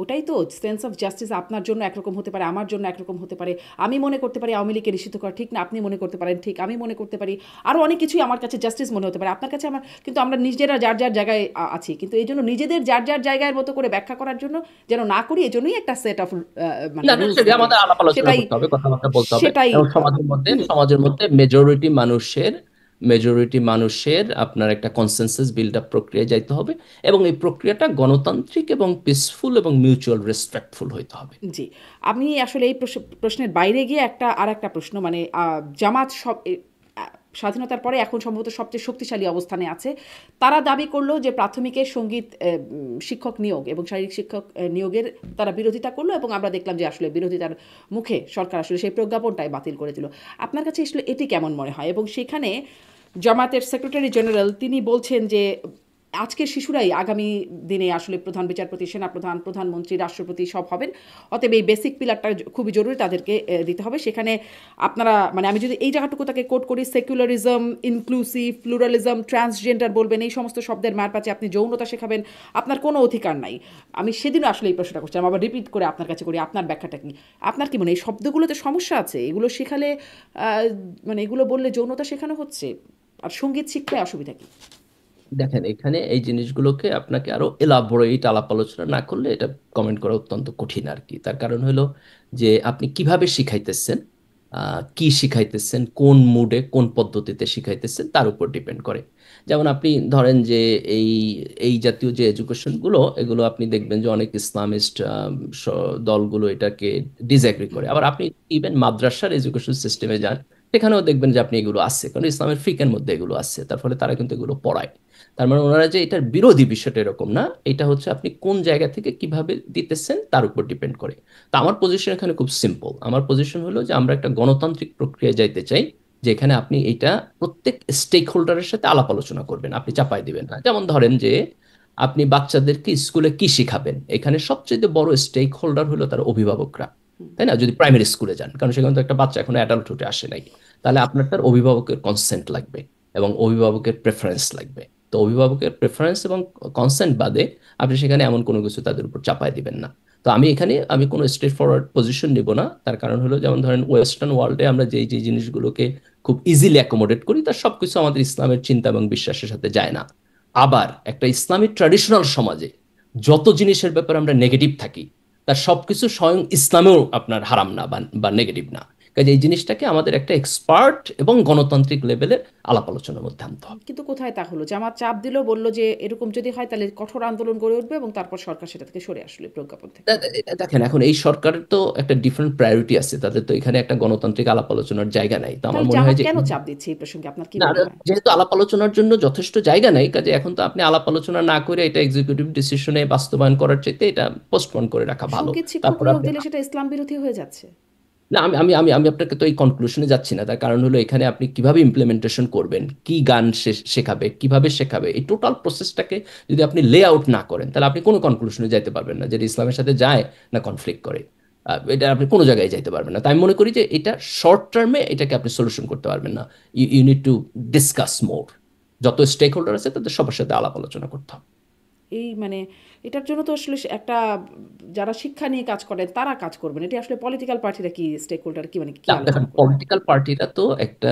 ওটাই তো সেন্স অফ জাস্টিস, আপনার জন্য একরকম হতে পারে, আমার জন্য একরকম হতে পারে। আমি মনে করতে পারি আওয়ামী লীগকে নিষিদ্ধ করা ঠিক না, আপনি মনে করতে পারেন ঠিক, আমি মনে করতে পারি আরও অনেক কিছুই আমার কাছে জাস্টিস মনে হতে পারে, আপনার কাছে আমার। কিন্তু আমরা নিজেরা যার যার জায়গায় আছি, কিন্তু এই জন্য নিজেদের যার যার জায়গার মতো করে ব্যাখ্যা করার জন্য যেন না করি, এই জন্যই একটা সেট অফ মানে না না, রুলস সেটা থাকে। আমাদের আলাপ আলোচনা সেটাই করতে হবে, কথাবার্তা বলতে হবে। সেটাই এবং সমাজের মধ্যে মেজরিটি মানুষের আপনার একটা কনসেনসাস বিল্ড আপ প্রক্রিয়া যাইতে হবে, এবং এই প্রক্রিয়াটা গণতান্ত্রিক এবং পিসফুল এবং মিউচুয়াল রেসপেক্টফুল হইতে হবে। জি, আমি আসলে এই প্রশ্নের বাইরে গিয়ে আর একটা প্রশ্ন, মানে জামাত স্বাধীনতার পরে এখন সম্ভবত সবচেয়ে শক্তিশালী অবস্থানে আছে। তারা দাবি করলো যে প্রাথমিকের সঙ্গীত শিক্ষক নিয়োগ এবং শারীরিক শিক্ষক নিয়োগের তারা বিরোধিতা করলো, এবং আমরা দেখলাম যে আসলে বিরোধিতার মুখে সরকার আসলে সেই প্রজ্ঞাপনটাই বাতিল করে দিল। আপনার কাছে আসলে এটি কেমন মনে হয়? এবং সেখানে জামাতের সেক্রেটারি জেনারেল তিনি বলছেন যে আজকের শিশুরাই আগামী দিনে আসলে প্রধান বিচারপতি, সেনাপ্রধান, প্রধানমন্ত্রী, রাষ্ট্রপতি সব হবেন। অতএব এই বেসিক পিলারটা খুবই জরুরি, তাদেরকে দিতে হবে। সেখানে আপনারা মানে আমি যদি এই জায়গাটুকু তাকে কোট করি, সেকুলারিজম, ইনক্লুসিভ, প্লুরালিজম, ট্রান্সজেন্ডার বলবেন, এই সমস্ত শব্দের মার পাচ্ছে, আপনি যৌনতা শেখাবেন, আপনার কোনো অধিকার নাই। আমি সেদিনও আসলে এই প্রশ্নটা করছিলাম, আবার রিপিট করে আপনার কাছে করি, আপনার ব্যাখ্যাটা কি? আপনার কি মনে হয় এই শব্দগুলোতে সমস্যা আছে? এগুলো শেখালে মানে এগুলো বললে যৌনতা শেখানো হচ্ছে, আর সঙ্গীত শিখলে অসুবিধা কি? দেখেন এখানে এই জিনিসগুলোকে আপনাকে আরো এলাবোরেট আলাপ আলোচনা না করলে এটা কমেন্ট করা অত্যন্ত কঠিন আর কি। তার কারণ হলো যে আপনি কিভাবে শিখাইতেছেন, কি শিখাইতেছেন, কোন মুডে কোন পদ্ধতিতে শিখাইতেছেন তার উপর ডিপেন্ড করে। যেমন আপনি ধরেন যে এই এই জাতীয় যে এডুকেশনগুলো, এগুলো আপনি দেখবেন যে অনেক ইসলামিস্ট দলগুলো এটাকে ডিসএগ্রি করে। আবার আপনি ইভেন মাদ্রাসার এডুকেশন সিস্টেমে যান, সেখানেও দেখবেন যে আপনি এগুলো আছে, কারণ ইসলামের ফিকের মধ্যে এগুলো আছে, তার ফলে তারা কিন্তু এগুলো পড়ায়। তার মানে ওনারা যে এটার বিরোধী, বিষয়টা এরকম না, এটা হচ্ছে আপনি কোন জায়গা থেকে কিভাবে দিতেছেন তার উপর ডিপেন্ড করে। তো আমার পজিশন এখানে খুব সিম্পল। আমার পজিশন হলো যে আমরা একটা গণতান্ত্রিক প্রক্রিয়া যাইতে চাই, যেখানে আপনি এটা প্রত্যেক স্টেক হোল্ডারের সাথে আলাপ আলোচনা করবেন, আপনি চাপাই দিবেন না। যেমন ধরেন যে আপনি বাচ্চাদেরকে স্কুলে কি শিখাবেন, এখানে সবচেয়ে বড় স্টেক হোল্ডার হলো তার অভিভাবকরা, তাই না? যদি প্রাইমারি স্কুলে যান, কারণ সেখানে তো একটা বাচ্চা এখনো অ্যাডাল্টহুডে আসে নাই, তাহলে আপনার তার অভিভাবকের কনসেন্ট লাগবে এবং অভিভাবকের প্রেফারেন্স লাগবে। তো অভিভাবকের প্রেফারেন্স এবং কনসেন্ট বাদে আপনি সেখানে এমন কোনো কিছু তাদের উপর চাপায় দিবেন না। তো আমি কোনো স্ট্রেট ফরওয়ার্ড পজিশন নিব না। তার কারণ হলো, যেমন ধরেন ওয়েস্টার্ন ওয়ার্ল্ডে আমরা যেই যে জিনিসগুলোকে খুব ইজিলি অ্যাকোমোডেট করি, তার সবকিছু আমাদের ইসলামের চিন্তা এবং বিশ্বাসের সাথে যায় না। আবার একটা ইসলামী ট্র্যাডিশনাল সমাজে যত জিনিসের ব্যাপারে আমরা নেগেটিভ থাকি, তার সবকিছু স্বয়ং ইসলামেও আপনার হারাম না বা নেগেটিভ না। কাজে এই জিনিসটাকে আমাদের একটা এক্সপার্ট এবং গণতান্ত্রিক লেভেলের আলাপ আলোচনার মধ্যে আনতে হবে। কিন্তু কোথায় তা হলো? জামাত চাপ দিল, বলল যে এরকম যদি হয় তাহলে কঠোর আন্দোলন গড়ে উঠবে, এবং তারপর সরকার সেটা থেকে সরে আসলো, এই প্রজ্ঞাপন থেকে। দেখেন এখন এই সরকারের তো একটা ডিফারেন্ট প্রায়োরিটি আছে, তাদের তো এখানে একটা গণতান্ত্রিক আলাপ আলোচনার জায়গা নাই। তো আমার তাহলে মনে হয় জামাত যে কেন চাপ দিচ্ছে এই প্রসঙ্গে, আপনার কি না, মনে হয়? যেহেতু আলাপ আলোচনার জন্য যথেষ্ট জায়গা নাই, কাজে এখন তো আপনি আলাপ আলোচনা না করে এটা এক্সিকিউটিভ ডিসিশনে বাস্তবায়ন করার চাইতে এটা পোস্টপোন করে রাখা ভালো। সঙ্গীত শিক্ষক তারপর নিয়োগ আপনি, দিলে সেটা ইসলাম বিরোধী হয়ে যাচ্ছে। না আমি আপনাকে তো এই কনক্লুশনে যাচ্ছি না। তার কারণ হলো এখানে আপনি কিভাবে ইমপ্লিমেন্টেশন করবেন, কি গান শেখাবে, কিভাবে শেখাবে, এই টোটাল প্রসেসটাকে যদি আপনি লে আউট না করেন, তাহলে আপনি কোনো কনক্লুশনে যাইতে পারবেন না, যেটা ইসলামের সাথে যায় না কনফ্লিক্ট করে। এটা আপনি কোনো জায়গায় যাইতে পারবেন না। তাই আমি মনে করি যে এটা শর্ট টার্মে এটাকে আপনি সলিউশন করতে পারবেন না। ইউ নিড টু ডিসকাস মোর। যত স্টেক হোল্ডার আছে তাদের সবার সাথে আলাপ আলোচনা করতে হবে। এই মানে এটার জন্য তো আসলে একটা, যারা শিক্ষা নিয়ে কাজ করেন তারা কাজ করবেন, এটা আসলে পলিটিক্যাল পার্টিরা কি স্টেক হোল্ডার কি মানে কি দেখেন আলোচনা করবে? পলিটিক্যাল পার্টিরা তো একটা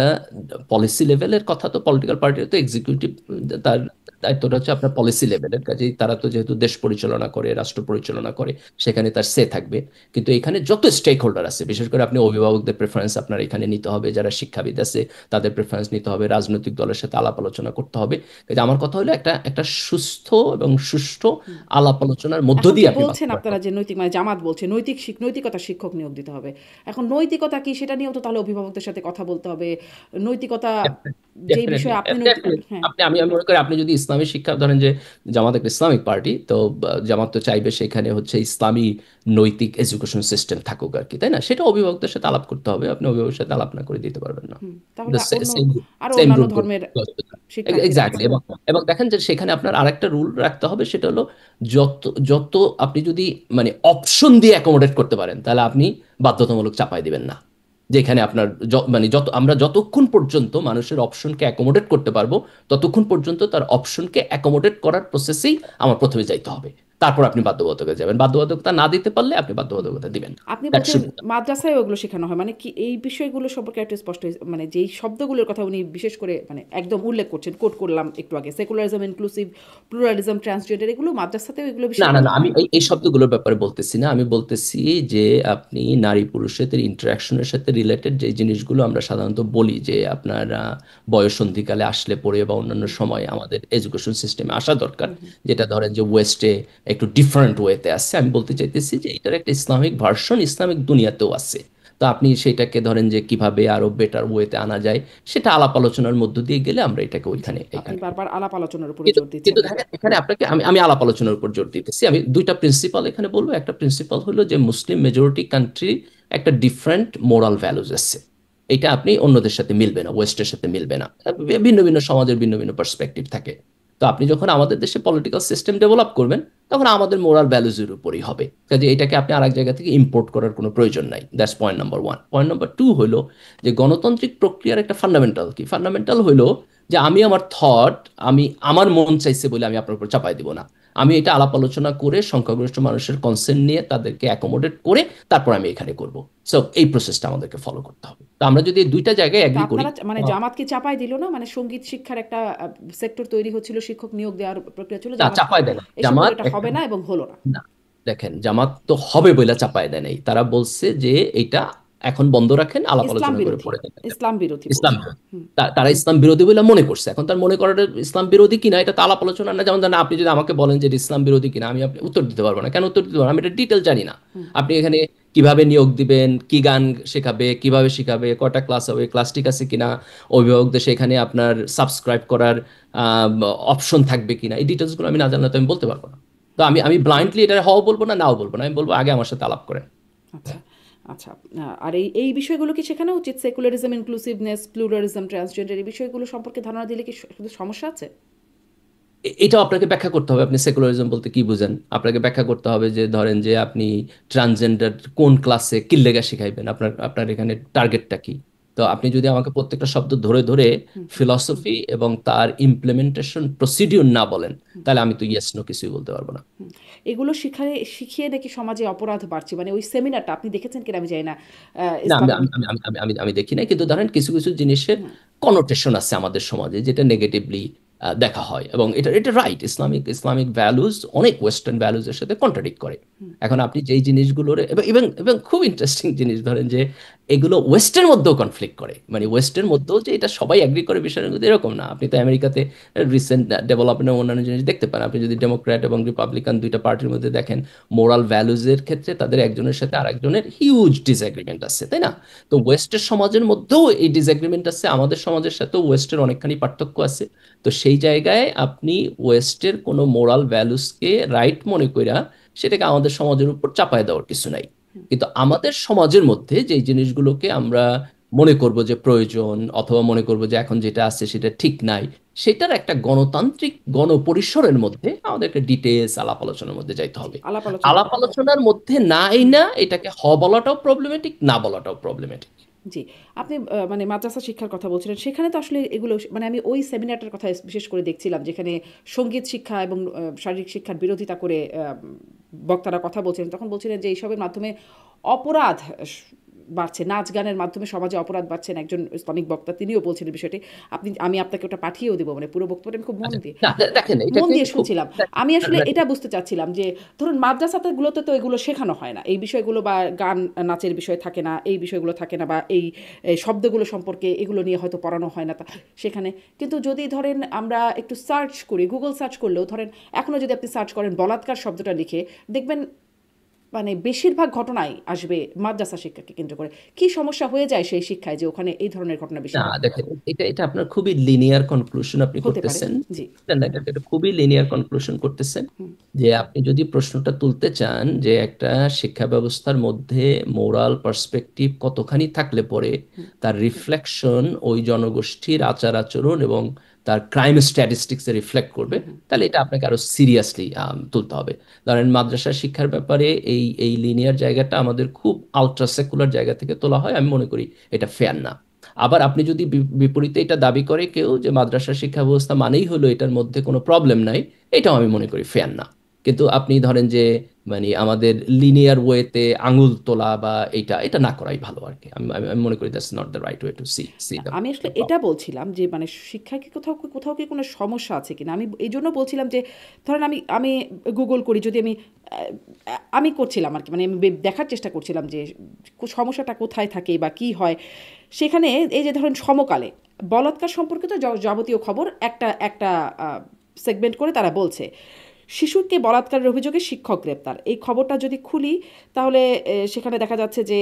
পলিসি লেভেলের কথা, তো পলিটিক্যাল পার্টিরা তো এক্সিকিউটিভ, তার দায়িত্বটা হচ্ছে আপনার পলিসি লেভেলের। কাজেই তারা তো যেহেতু দেশ পরিচালনা করে, রাষ্ট্র পরিচালনা করে, সেখানে তার সে থাকবে। কিন্তু এখানে যত স্টেক হোল্ডার আছে, বিশেষ করে আপনি অভিভাবকদের প্রেফারেন্স আপনার এখানে নিতে হবে, যারা শিক্ষাবিদ আছে তাদের প্রেফারেন্স নিতে হবে, রাজনৈতিক দলের সাথে আলাপ আলোচনা করতে হবে। কাজে আমার কথা হলো একটা একটা সুস্থ এবং সুষ্ঠু আলাপ আলোচনার মধ্য এখন দিয়ে যে আপনি বলছেন বাস্তবায়ন আপনারা যে নৈতিক, মানে জামাত বলছে নৈতিকতা শিক্ষক নিয়োগ দিতে হবে, এখন নৈতিকতা কি সেটা নিয়েও তো তাহলে অভিভাবকদের সাথে কথা বলতে হবে। নৈতিকতা যেই ডেফিনেটলি, বিষয়ে আপনি নৈতিক, হ্যাঁ। আমি মনে করি আপনি যদি ইসলামী শিক্ষা ধরেন, যে জামাত একটা ইসলামিক পার্টি, তো জামাত তো চাইবে সেখানে হচ্ছে ইসলামী নৈতিক এডুকেশন সিস্টেম থাকুক আর কি, তাই না? সেটা অভিভাবকদের সাথে আলাপ করতে হবে, আপনি অভিভাবকের সাথে আলাপ না করে দিতে পারবেন না। তাহলে অন্য সেম আরো সেম অন্যান্য রুল ধর্মের শিক্ষার্থীরা এক্স্যাক্টলি। আছে। এবং এবং দেখেন যে সেখানে আপনার আরেকটা রুল রাখতে হবে, সেটা হলো যত যত আপনি যদি মানে অপশন দিয়ে অ্যাকোমোডেট করতে পারেন, তাহলে আপনি বাধ্যতামূলক চাপাই দিবেন না। যেখানে আপনার মানে আমরা যতক্ষণ পর্যন্ত মানুষের অপশনকে অ্যাকোমোডেট করতে পারবো, ততক্ষণ পর্যন্ত তার অপশনকে অ্যাকোমোডেট করার প্রসেসেই আমার প্রথমে যাইতে হবে। তারপর আপনি বাধ্যবাধকতা যাবেন, বাধ্যবাধকতা না দিতে পারলে আপনি বাধ্যবাধকতা দিবেন না। আপনি দ্যাট বলছেন শুড। মাদ্রাসায় ওগুলো শেখানো হয়, মানে কি এই বিষয়গুলো সম্পর্কে একটু স্পষ্ট মানে যেই শব্দগুলোর কথা উনি বিশেষ করে মানে একদম উল্লেখ করছেন, কোট করলাম একটু আগে, সেকুলারিজম, ইনক্লুসিভ, প্লুরালিজম, ট্রান্সজেন্ডার, এগুলো মাদ্রাসাতেও এগুলো বিষয়ে না, পড়ানো আমি হয়? এই শব্দগুলোর ব্যাপারে বলতেছি না। আমি বলতেছি যে আপনি নারী পুরুষের ইন্টারাকশনের সাথে রিলেটেড যে জিনিসগুলো আমরা সাধারণত বলি, যে আপনার বয়ঃসন্ধিকালে আসলে পরে বা অন্যান্য সময় আমাদের এডুকেশন সিস্টেমে আসা দরকার, যেটা ধরেন যে ওয়েস্টে একটু ডিফারেন্ট ওয়েতে আসছে। আমি বলতে চাইতেছি যে এটার একটা ইসলামিক ভার্সন ইসলামিক দুনিয়াতেও আছে। তো আপনি সেটাকে ধরেন যে কিভাবে আরো বেটার ওয়েতে আনা যায়, সেটা আলাপ আলোচনার মধ্য দিয়ে গেলে আমরা এটাকে জি, ওইখানে আপনি এখানে বারবার আলাপ আলোচনার উপরে কিন্তু জোর দিচ্ছেন। কিন্তু দেখেন এখানে আপনাকে আমি আলাপ আলোচনার উপর জোর দিতেছি। আমি দুইটা প্রিন্সিপাল এখানে বলবো। একটা প্রিন্সিপাল হলো যে মুসলিম মেজরিটি কান্ট্রি একটা ডিফারেন্ট মোরাল ভ্যালুজ আছে, এটা আপনি অন্যদের সাথে মিলবে না, ওয়েস্টের সাথে মিলবে না। ভিন্ন ভিন্ন সমাজের ভিন্ন ভিন্ন পার্সপেক্টিভ থাকে। তো আপনি যখন আমাদের দেশে পলিটিক্যাল সিস্টেম ডেভেলপ করবেন, তখন আমাদের মোরাল ভ্যালুজের উপরই হবে। কাজে এটাকে আপনি আরেক জায়গা থেকে ইম্পোর্ট করার কোনো প্রয়োজন নাই। That's point number one. Point number two হলো যে গণতান্ত্রিক প্রক্রিয়ার একটা ফান্ডামেন্টাল হলো যে আমি আমার থট আমি আমার মন চাইছে বলে আমি আপনার উপর চাপাই দিব না। আমি এটা আলাপ আলোচনা করে সংখ্যাগরিষ্ঠ মানুষের কনসেন্ট নিয়ে তাদেরকে অ্যাকোমোডেট করে তারপর আমি এখানে করব। সো এই প্রসেসটা আমাদেরকে ফলো করতে হবে। তো আমরা যদি এই দুইটা জায়গায় তা এগ্রি করি, আপনারা মানে জামাত কি চাপাই দিল না, মানে সঙ্গীত শিক্ষার একটা সেক্টর তৈরি হচ্ছিল, শিক্ষক নিয়োগ দেওয়ার প্রক্রিয়া ছিল, না জামাত চাপায় দেয় না এসে বললো জামাত এটা একটা, হবে না এবং হলো না। না দেখেন জামাত তো হবে বইলা চাপায় দেয় নাই, তারা বলছে যে এটা এখন বন্ধ রাখেন, আলাপ ইসলাম আলোচনা করে বিরোধী, পরে দেখেন। ইসলাম বিরোধী ইসলাম বলছে। বিরোধী। তারা ইসলাম বিরোধী বলে মনে করছে, এখন তার মনে করাটা ইসলাম বিরোধী কিনা এটা তো আলাপ আলোচনা না। যেমন ধরেন আপনি যদি আমাকে বলেন যে এটা ইসলাম বিরোধী কিনা, আমি আপনি উত্তর দিতে পারবো না। কেন উত্তর দিতে পারবো না? আমি এটা ডিটেল জানি না। আপনি এখানে কিভাবে নিয়োগ দিবেন, কি গান শেখাবে, কিভাবে শেখাবে, কয়টা ক্লাস হবে, ক্লাস ঠিক আছে কিনা, অভিভাবকদের সেখানে আপনার সাবস্ক্রাইব করার অপশন থাকবে কিনা, এই ডিটেলসগুলো আমি না জানলে তো আমি বলতে পারবো না। তো আমি আমি ব্লাইন্ডলি এটা হও বলবো না, নাও বলবো না, আমি বলবো আগে আমার সাথে আলাপ করেন। আচ্ছা, আচ্ছা। আর এই এই বিষয়গুলো কি শেখানো উচিত? সেকুলারিজম, ইনক্লুসিভনেস, প্লুরালিজম, ট্রান্সজেন্ডার, এই বিষয়গুলো সম্পর্কে ধারণা দিলে কি শুধু সমস্যা আছে? এটাও আপনাকে ব্যাখ্যা করতে হবে আপনি সেকুলারিজম বলতে কি বুঝেন। আপনাকে ব্যাখ্যা করতে হবে যে ধরেন যে আপনি ট্রান্সজেন্ডার কোন ক্লাসে কি লেগা শিখাইবেন, আপনার আপনার এখানে টার্গেটটা কি। তো আপনি যদি আমাকে প্রত্যেকটা শব্দ ধরে ধরে ফিলসফি এবং তার ইমপ্লিমেন্টেশন প্রসিডিউর না বলেন, তাহলে আমি তো ইয়েস নো কিছুই বলতে পারবো না। এগুলো শিখিয়ে নাকি সমাজে অপরাধ বাড়ছে, মানে ওই সেমিনারটা আপনি দেখেছেন কিনা আমি জানি না, না আমি ইসলামিক। আমি আমি আমি আমি আমি- আমি দেখি না, কিন্তু ধরেন কিছু কিছু জিনিসের কনোটেশন আছে আমাদের সমাজে যেটা নেগেটিভলি দেখা হয়, এবং এটা এটা রাইট। ইসলামিক ইসলামিক ভ্যালুজ অনেক ওয়েস্টার্ন ভ্যালুজের সাথে কন্ট্রাডিক্ট করে। এখন আপনি যেই জিনিসগুলোর, এবং এবং এবং খুব ইন্টারেস্টিং জিনিস ধরেন যে এগুলো ওয়েস্টের মধ্যেও কনফ্লিক্ট করে, মানে ওয়েস্টের মধ্যেও যে এটা সবাই অ্যাগ্রি করে বিষয়ের মধ্যে এরকম না। আপনি তো আমেরিকাতে রিসেন্ট ডেভেলপমেন্ট অন্যান্য জিনিস দেখতে পান। আপনি যদি ডেমোক্র্যাট এবং রিপাবলিকান দুইটা পার্টির মধ্যে দেখেন, মোরাল ভ্যালুজের ক্ষেত্রে তাদের একজনের সাথে আরেকজনের হিউজ ডিসএগ্রিমেন্ট আছে, তাই না? তো ওয়েস্টের সমাজের মধ্যেও এই ডিসএগ্রিমেন্ট আছে, আমাদের সমাজের সাথেও ওয়েস্টের অনেকখানি পার্থক্য আছে। তো সেই জায়গায় আপনি ওয়েস্টের কোনো মোরাল ভ্যালুসকে রাইট মনে কইরা সেটাকে আমাদের সমাজের উপর চাপায় দেওয়ার কিছু নাই। কিন্তু আমাদের সমাজের মধ্যে যে জিনিসগুলোকে আমরা মনে করব যে প্রয়োজন, অথবা মনে করব যে এখন যেটা আছে সেটা ঠিক নাই, সেটার একটা গণতান্ত্রিক গণপরিসরের মধ্যে আমাদেরকে ডিটেলস আলাপ আলোচনার মধ্যে যাইতে জি, হবে। আলাপ আলোচনা আলাপ করতে হবে। আলোচনার মধ্যে নাই না এটাকে বলাটাও প্রবলেমেটিক, না বলাটাও প্রবলেমেটিক। জি, আপনি মানে মাদ্রাসা শিক্ষার কথা বলছিলেন, সেখানে তো আসলে এগুলো মানে আমি ওই সেমিনারটার কথা বিশেষ করে দেখছিলাম, যেখানে সঙ্গীত শিক্ষা এবং শারীরিক শিক্ষার বিরোধিতা করে বক্তারা কথা বলছিলেন। তখন বলছিলেন যে এইসবের মাধ্যমে অপরাধ বাড়ছে, নাচ গানের মাধ্যমে সমাজে অপরাধ বাড়ছেন। একজন ইসলামিক বক্তা তিনিও বলছিলেন বিষয়টি। আমি আপনাকে ওটা পাঠিয়েও দেবো, মানে পুরো বক্তব্যটা আমি খুব আচ্ছা, না, দেখেন মন এটাকে দিয়ে খুব শুনছিলাম। আমি আসলে এটা বুঝতে চাচ্ছিলাম যে ধরুন মাদ্রাসাগুলোতে তো এগুলো শেখানো হয় না, এই বিষয়গুলো, বা গান নাচের বিষয় থাকে না, এই বিষয়গুলো থাকে না, বা এই শব্দগুলো সম্পর্কে এগুলো নিয়ে হয়তো পড়ানো হয় না সেখানে। কিন্তু যদি ধরেন আমরা একটু সার্চ করি, গুগল সার্চ করলেও ধরেন এখনও যদি আপনি সার্চ করেন বলাৎকার শব্দটা লিখে, দেখবেন মানে বেশিরভাগ ঘটনাই আসবে মাদ্রাসা শিক্ষাকে কেন্দ্র করে। কি সমস্যা হয়ে যায় সেই শিক্ষায় যে ওখানে এই ধরনের ঘটনা বেশি না ঘটে? দেখেন, এটা এটা আপনার খুবই লিনিয়ার কনক্লুশন আপনি হতে পারে। করতেছেন। জি। না, না, এটা খুবই লিনিয়ার কনক্লুশন করতেছেন। যে আপনি যদি প্রশ্নটা তুলতে চান যে একটা শিক্ষা ব্যবস্থার মধ্যে মোরাল পার্সপেক্টিভ কতখানি থাকলে পরে তার রিফ্লেকশন ওই জনগোষ্ঠীর আচার আচরণ এবং তার ক্রাইম স্ট্যাটিস্টিক্সে রিফ্লেক্ট করবে, তাহলে এটা আপনাকে আরো সিরিয়াসলি তুলতে হবে। ধরেন মাদ্রাসা শিক্ষার ব্যাপারে এই এই লিনিয়ার জায়গাটা আমাদের খুব আলট্রা সেকুলার জায়গা থেকে তোলা হয়, আমি মনে করি এটা ফেয়ার না। আবার আপনি যদি বিপরীতে এটা দাবি করে কেউ যে মাদ্রাসা শিক্ষা ব্যবস্থা মানেই হলো এটার মধ্যে কোনো প্রবলেম নাই, এটাও আমি মনে করি ফেয়ার না। কিন্তু আপনি ধরেন যে মানে আমাদের লিনিয়ার ওয়েতে আঙুল তোলা বা এটা এটা না করাই ভালো আর কি। আমি মনে করি that's not the right way to see see না, দ্য আমি আসলে এটা বলছিলাম যে মানে শিক্ষায় কি কোথাও কোথাও কি কোনো সমস্যা আছে কিনা, আমি এই জন্য বলছিলাম যে ধরেন আমি আমি গুগল করি, যদি আমি করছিলাম আর কি, মানে আমি দেখার চেষ্টা করছিলাম যে সমস্যাটা কোথায় থাকে বা কি হয় সেখানে। এই যে ধরেন সমকালে বলাৎকার সম্পর্কিত যাবতীয় খবর একটা একটা সেগমেন্ট করে তারা বলছে, শিশুকে বলাৎকারের অভিযোগে শিক্ষক গ্রেপ্তার, এই খবরটা যদি খুলি তাহলে সেখানে দেখা যাচ্ছে যে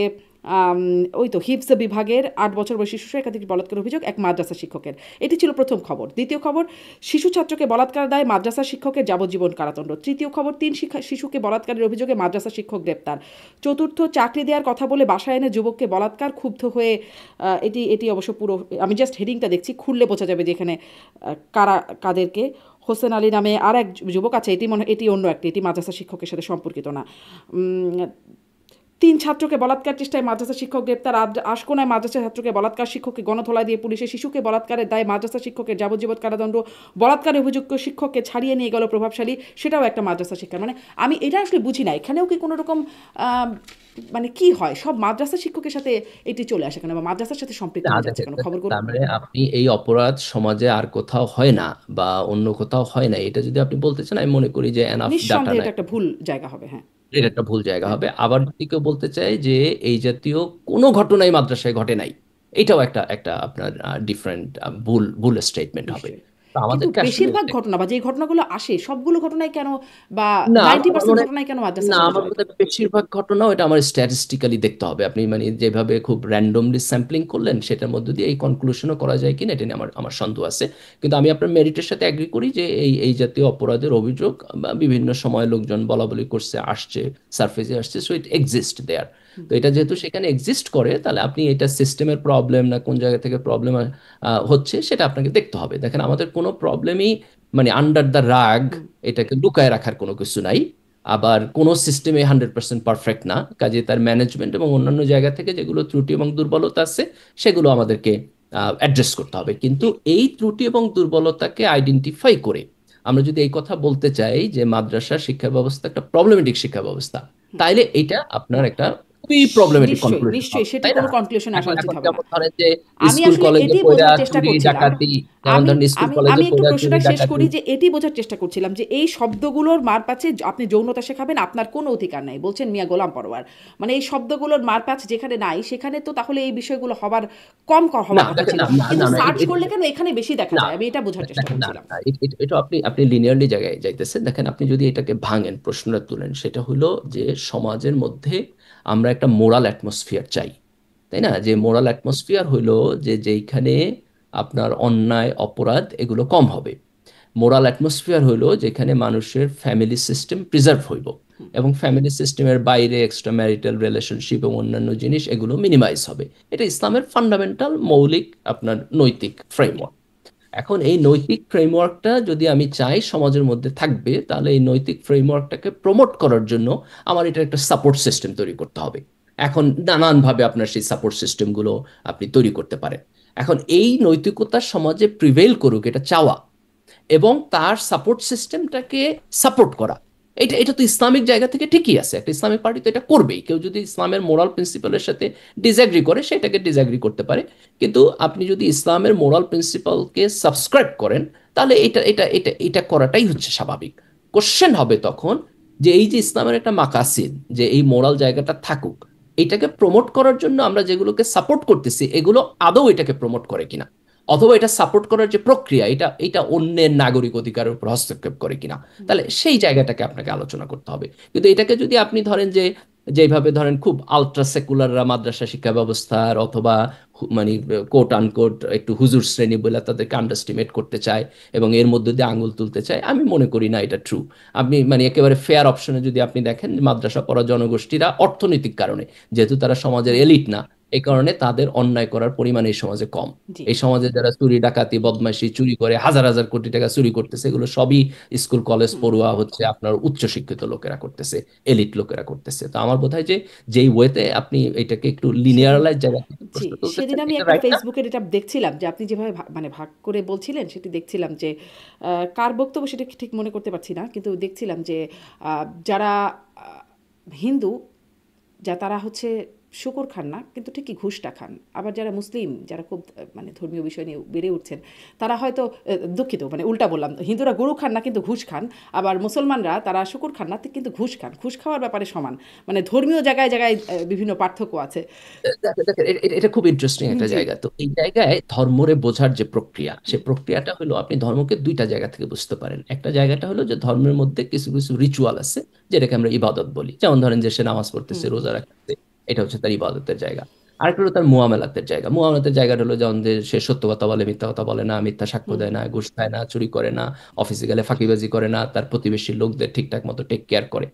ওই তো হিপস বিভাগের 8 বছর বয়সী শিশু একাধিক বলাৎকার অভিযোগ এক মাদ্রাসা শিক্ষকের। এটি ছিল প্রথম খবর। দ্বিতীয় খবর, শিশু ছাত্রকে বলাৎকার দায় মাদ্রাসা শিক্ষকের যাবজ্জীবন কারাদণ্ড। তৃতীয় খবর, 3 শিশুকে বলাৎকারের অভিযোগে মাদ্রাসা শিক্ষক গ্রেপ্তার। চতুর্থ, চাকরি দেওয়ার কথা বলে বাসায় এনে যুবককে বলাৎকার, ক্ষুব্ধ হয়ে এটি এটি অবশ্য পুরো, আমি জাস্ট হেডিংটা দেখছি, খুললে বোঝা যাবে যে এখানে কাদেরকে। হোসেন আলী নামে আর এক যুবক আছে, এটি অন্য একটি, এটি মাদ্রাসা শিক্ষকের সাথে সম্পর্কিত না। 3 ছাত্রকে বলাৎকার চেষ্টায় মাদ্রাসা শিক্ষক গ্রেপ্তার। আশকোনায় মাদ্রাসা ছাত্রকে বলাৎকার, শিক্ষককে গণধোলাই দিয়ে পুলিশে। শিশুকে বলাৎকারের দায়ে মাদ্রাসা শিক্ষকের যাবজ্জীবন কারাদণ্ড। বলাৎকারে অভিযুক্ত শিক্ষককে ছাড়িয়ে নিয়ে গেল প্রভাবশালী, সেটাও একটা মাদ্রাসা শিক্ষা। মানে আমি এটা আসলে বুঝি না, এখানেও কি কোনো রকম মানে কি হয়, সব মাদ্রাসা শিক্ষকের সাথে এটি চলে আসে কেন, বা মাদ্রাসার সাথে সম্পৃক্ত হয়ে যাচ্ছে দেখেন, কেন খবরগুলো? তার মানে আপনি এই অপরাধ সমাজে আর কোথাও হয় না বা অন্য কোথাও হয় না, এটা যদি আপনি বলতে চান, আমি মনে করি যে এনাফ ডাটা নিঃসন্দেহে নাই, এটা একটা ভুল জায়গা হবে। হ্যাঁ, এটা একটা ভুল জায়গা হ্যাঁ, হবে। আবার যদি কেউ বলতে চায় যে এই জাতীয় কোনো ঘটনাই মাদ্রাসায় ঘটে নাই, এটাও একটা একটা আপনার ডিফারেন্ট ভুল ভুল স্টেটমেন্ট হবে। নিশ্চয়ই। তো কিন্তু আমাদেরকে আসলে বেশিরভাগ ঘটনা বা যে ঘটনাগুলো আসে সবগুলো ঘটনাই কেন, বা না, আমার আমার 90% মনে হয় ঘটনাই কেন না, মাদ্রাসার সাথে আমার জড়িত? মনে হয় বেশিরভাগ ঘটনাও এটা আমার স্ট্যাটিস্টিক্যালি দেখতে হবে। আপনি মানে যেভাবে খুব র্যান্ডমলি স্যাম্পলিং করলেন, সেটার মধ্যে দিয়ে এই কনক্লুশনও করা যায় কিনা, এটা নিয়ে আমার আমার সন্দেহ আছে। কিন্তু আমি আপনার মেরিটের সাথে এগ্রি করি যে এই এই জাতীয় অপরাধের অভিযোগ বা বিভিন্ন সময় লোকজন বলা বলি করছে, আসছে, সারফেসে আসছে, সো ইট এক্সিস্ট দেয়ার। হুম, তো এটা যেহেতু সেখানে এক্সিস্ট করে, তাহলে আপনি এটা সিস্টেমের প্রবলেম না কোন জায়গা থেকে প্রবলেম হচ্ছে, সেটা আপনাকে দেখতে হবে। দেখেন, আমাদের কোনো প্রবলেমই মানে আন্ডার দ্য রাগ হুম, এটাকে লুকায় রাখার কোনো কিছু নাই। আবার কোনো সিস্টেমে 100% পারফেক্ট না, কাজে তার ম্যানেজমেন্ট এবং অন্যান্য জায়গা থেকে যেগুলো ত্রুটি এবং দুর্বলতা আছে, সেগুলো আমাদেরকে অ্যাড্রেস করতে হবে। কিন্তু এই ত্রুটি এবং দুর্বলতাকে আইডেন্টিফাই করে আমরা যদি এই কথা বলতে চাই যে মাদ্রাসা শিক্ষা ব্যবস্থা একটা প্রবলেমেটিক শিক্ষা ব্যবস্থা, হুম। তাইলে এটা আপনার না, একটা খুবই প্রবলেমেটিক নিশ্চয়ই, কনক্লুশন নিশ্চয়ই হবে, সেটি তাই না? কোনো কনক্লুশনে আসা এখন উচিত এখন হবে না। যেমন ধরেন যে আমি স্কুল আসলে কলেজে এটি পড়া বোঝার চেষ্টা চুরি করছিলাম। ডাকাতি, যেমন আমি ধরেন স্কুল আমি কলেজে আমি একটু পড়া প্রশ্নটা চুরি শেষ ডাকাতি। করি, যে এটি বোঝার চেষ্টা করছিলাম যে এই শব্দগুলোর মারপ্যাচে আপনি যৌনতা শেখাবেন, আপনার কোনো অধিকার নাই বলছেন মিয়া গোলাম পরোয়ার। মানে এই শব্দগুলোর মারপ্যাচ যেখানে নাই, সেখানে তো তাহলে এই বিষয়গুলো হবার না হওয়ার কথা দেখেন, ছিল। না না কিন্তু না, সার্চ করলে কেন এখানে বেশি দেখা না যায়, আমি এটা বোঝার চেষ্টা দেখেন, না করছিলাম। না, এটা আপনি আপনি লিনিয়ারলি জায়গায় যাইতেছেন। দেখেন, আপনি যদি এটাকে ভাঙেন, প্রশ্নটা তুলেন, সেটা হলো যে সমাজের মধ্যে আমরা একটা মোরাল অ্যাটমসফিয়ার চাই, তাই না? যে মোরাল অ্যাটমসফিয়ার হইলো যে যেইখানে আপনার অন্যায় অপরাধ এগুলো কম হবে। মোরাল অ্যাটমসফিয়ার হইলো যেখানে মানুষের ফ্যামিলি সিস্টেম প্রিজার্ভ হইব, এবং ফ্যামিলি সিস্টেমের বাইরে এক্সট্রা ম্যারিটাল রিলেশনশিপ এবং অন্যান্য জিনিস এগুলো মিনিমাইজ হবে। এটা ইসলামের ফান্ডামেন্টাল মৌলিক আপনার নৈতিক ফ্রেমওয়ার্ক। এখন এই নৈতিক ফ্রেমওয়ার্কটা যদি আমি চাই সমাজের মধ্যে থাকবে, তাহলে এই নৈতিক ফ্রেমওয়ার্কটাকে প্রমোট করার জন্য আমার এটা একটা সাপোর্ট সিস্টেম তৈরি করতে হবে। এখন নানানভাবে আপনার সেই সাপোর্ট সিস্টেমগুলো আপনি তৈরি করতে পারেন। এখন এই নৈতিকতা সমাজে প্রিভেইল করুক, এটা চাওয়া, এবং তার সাপোর্ট সিস্টেমটাকে সাপোর্ট করা, এটা এটা তো ইসলামিক জায়গা থেকে ঠিকই আছে। একটা ইসলামিক পার্টি তো এটা করবেই। কেউ যদি ইসলামের মোরাল প্রিন্সিপালের সাথে ডিসএগ্রি করে, সেটাকে ডিসএগ্রি করতে পারে। কিন্তু আপনি যদি ইসলামের মোরাল প্রিন্সিপালকে সাবস্ক্রাইব করেন, তাহলে এটা এটা এটা এটা করাটাই হচ্ছে স্বাভাবিক। কোশ্চেন হবে তখন যে এই যে ইসলামের একটা মাকাসিদ, যে এই মোরাল জায়গাটা থাকুক, এটাকে প্রমোট করার জন্য আমরা যেগুলোকে সাপোর্ট করতেছি, এগুলো আদৌ এটাকে প্রমোট করে কিনা, অথবা এটা সাপোর্ট করার যে প্রক্রিয়া, এটা এটা অন্যের নাগরিক অধিকারের উপর হস্তক্ষেপ করে কিনা, তাহলে সেই জায়গাটাকে আপনাকে আলোচনা করতে হবে। কিন্তু এটাকে যদি আপনি ধরেন যে যেভাবে ধরেন খুব আলট্রা সেকুলাররা মাদ্রাসা শিক্ষা ব্যবস্থার, অথবা মানে কোট আনকোট একটু হুজুর শ্রেণী বলে তাদেরকে আন্ডারস্টিমেট করতে চায় এবং এর মধ্যে দিয়ে আঙুল তুলতে চায়, আমি মনে করি না এটা ট্রু। আপনি মানে একেবারে ফেয়ার অপশনে যদি আপনি দেখেন, মাদ্রাসা পড়া জনগোষ্ঠীরা অর্থনৈতিক কারণে, যেহেতু তারা সমাজের হুম, এলিট না, এই হুম, কারণে তাদের অন্যায় করার পরিমাণ এই সমাজে কম। জি, এই সমাজে যারা চুরি ডাকাতি বদমাইশি চুরি করে হাজার হাজার কোটি টাকা চুরি করতেছে, এগুলো সবই স্কুল কলেজ হুম, পড়ুয়া হচ্ছে আপনার উচ্চশিক্ষিত লোকেরা করতেছে, এলিট লোকেরা করতেছে। তো আমার বোধ হয় যে যেই ওয়েতে আপনি এটাকে একটু সেদিন, লিনিয়ারালাইজ জায়গা থেকে জি, প্রশ্ন সেদিন তুলতেছেন, আমি এটা একটা রাইট না। ফেসবুকের এটা দেখছিলাম যে আপনি যেভাবে মানে ভাগ করে বলছিলেন সেটি দেখছিলাম যে কার বক্তব্য সেটা ঠিক মনে করতে পারছি না, কিন্তু দেখছিলাম যে যারা হিন্দু, তারা হচ্ছে শুকর খান না, কিন্তু ঠিকই ঘুষটা খান। আবার যারা মুসলিম, যারা খুব মানে ধর্মীয় বিষয় নিয়ে বেড়ে উঠছেন, তারা হয়তো দুঃখিত, মানে উল্টা বললাম, হিন্দুরা গরু খান না কিন্তু ঘুষ খান। আবার মুসলমানরা তারা শুকর খান না কিন্তু ঘুষ খান। ঘুষ খাওয়ার ব্যাপারে সমান, মানে ধর্মীয় জায়গায় জায়গায় বিভিন্ন পার্থক্য আছে। দেখেন, এটা খুব ইন্টারেস্টিং একটা জি, জায়গা। তো এই জায়গায় ধর্মরে বোঝার যে প্রক্রিয়া, সে প্রক্রিয়াটা হলো আপনি ধর্মকে দুইটা জায়গা থেকে বুঝতে পারেন। একটা জায়গাটা হলো যে ধর্মের মধ্যে কিছু কিছু রিচুয়াল আছে, যেটাকে আমরা ইবাদত বলি। যেমন ধরেন যে সে নামাজ পড়তেছে, হুম, রোজা রাখতেছে, এটা হচ্ছে তার ইবাদতের জায়গা। আরেকটা হলো তার মুআমালাতের জায়গা। মুআমালাতের জায়গাটা হলো যেমন যে সে সত্য কথা বলে, মিথ্যা কথা বলে না, মিথ্যা সাক্ষ্য হুম, দেয় না, ঘুষ খায় না, চুরি করে না, অফিসে গেলে ফাঁকিবাজি করে না, তার প্রতিবেশী লোকদের ঠিকঠাক মতো টেক কেয়ার করে।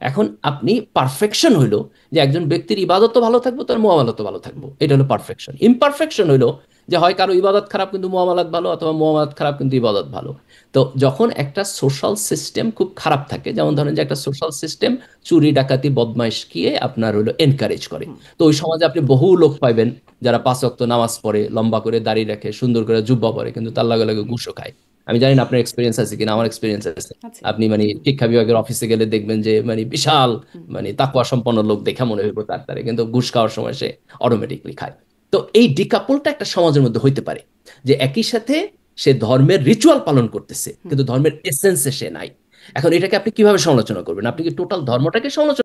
এখন আপনি পারফেকশন হইলো যে একজন ব্যক্তির ইবাদত ভালো থাকবো, তার মুআমালাতও ভালো থাকবো, এটা হলো পারফেকশন। ইমপারফেকশন হইলো যে হয় কারো ইবাদত খারাপ কিন্তু মুআমালাত ভালো, অথবা মুআমালাত খারাপ কিন্তু ইবাদত ভালো। তো যখন একটা সোশ্যাল সিস্টেম খুব খারাপ থাকে, যেমন ধরেন যে একটা সোশ্যাল সিস্টেম চুরি ডাকাতি বদমাইশকে আপনার হলো এনকারেজ করে, তো ওই সমাজে আপনি বহু লোক পাইবেন যারা 5 ওয়াক্ত নামাজ পড়ে, লম্বা করে দাড়ি রাখে, সুন্দর করে জুব্বা পরে, কিন্তু তার লগে লগে ঘুষও খায়। আমি জানি না আপনার এক্সপিরিয়েন্স আছে কিনা, আমার এক্সপিরিয়েন্স আছে। আছে। আপনি মানে শিক্ষা বিভাগের অফিসে গেলে দেখবেন যে মানে বিশাল মানে তাকওয়া সম্পন্ন লোক দেখা মনে হইব তার তারে, কিন্তু ঘুষ খাওয়ার সময় সে অটোমেটিকলি খায়। তো এই ডিকাপলটা একটা সমাজের মধ্যে হইতে পারে, যে একই সাথে সে ধর্মের রিচুয়াল পালন করতেছে কিন্তু ধর্মের এসেন্সে সে নাই। এখন এটাকে আপনি কিভাবে সমালোচনা করবেন? আপনি কি টোটাল ধর্মটাকে সমালোচনা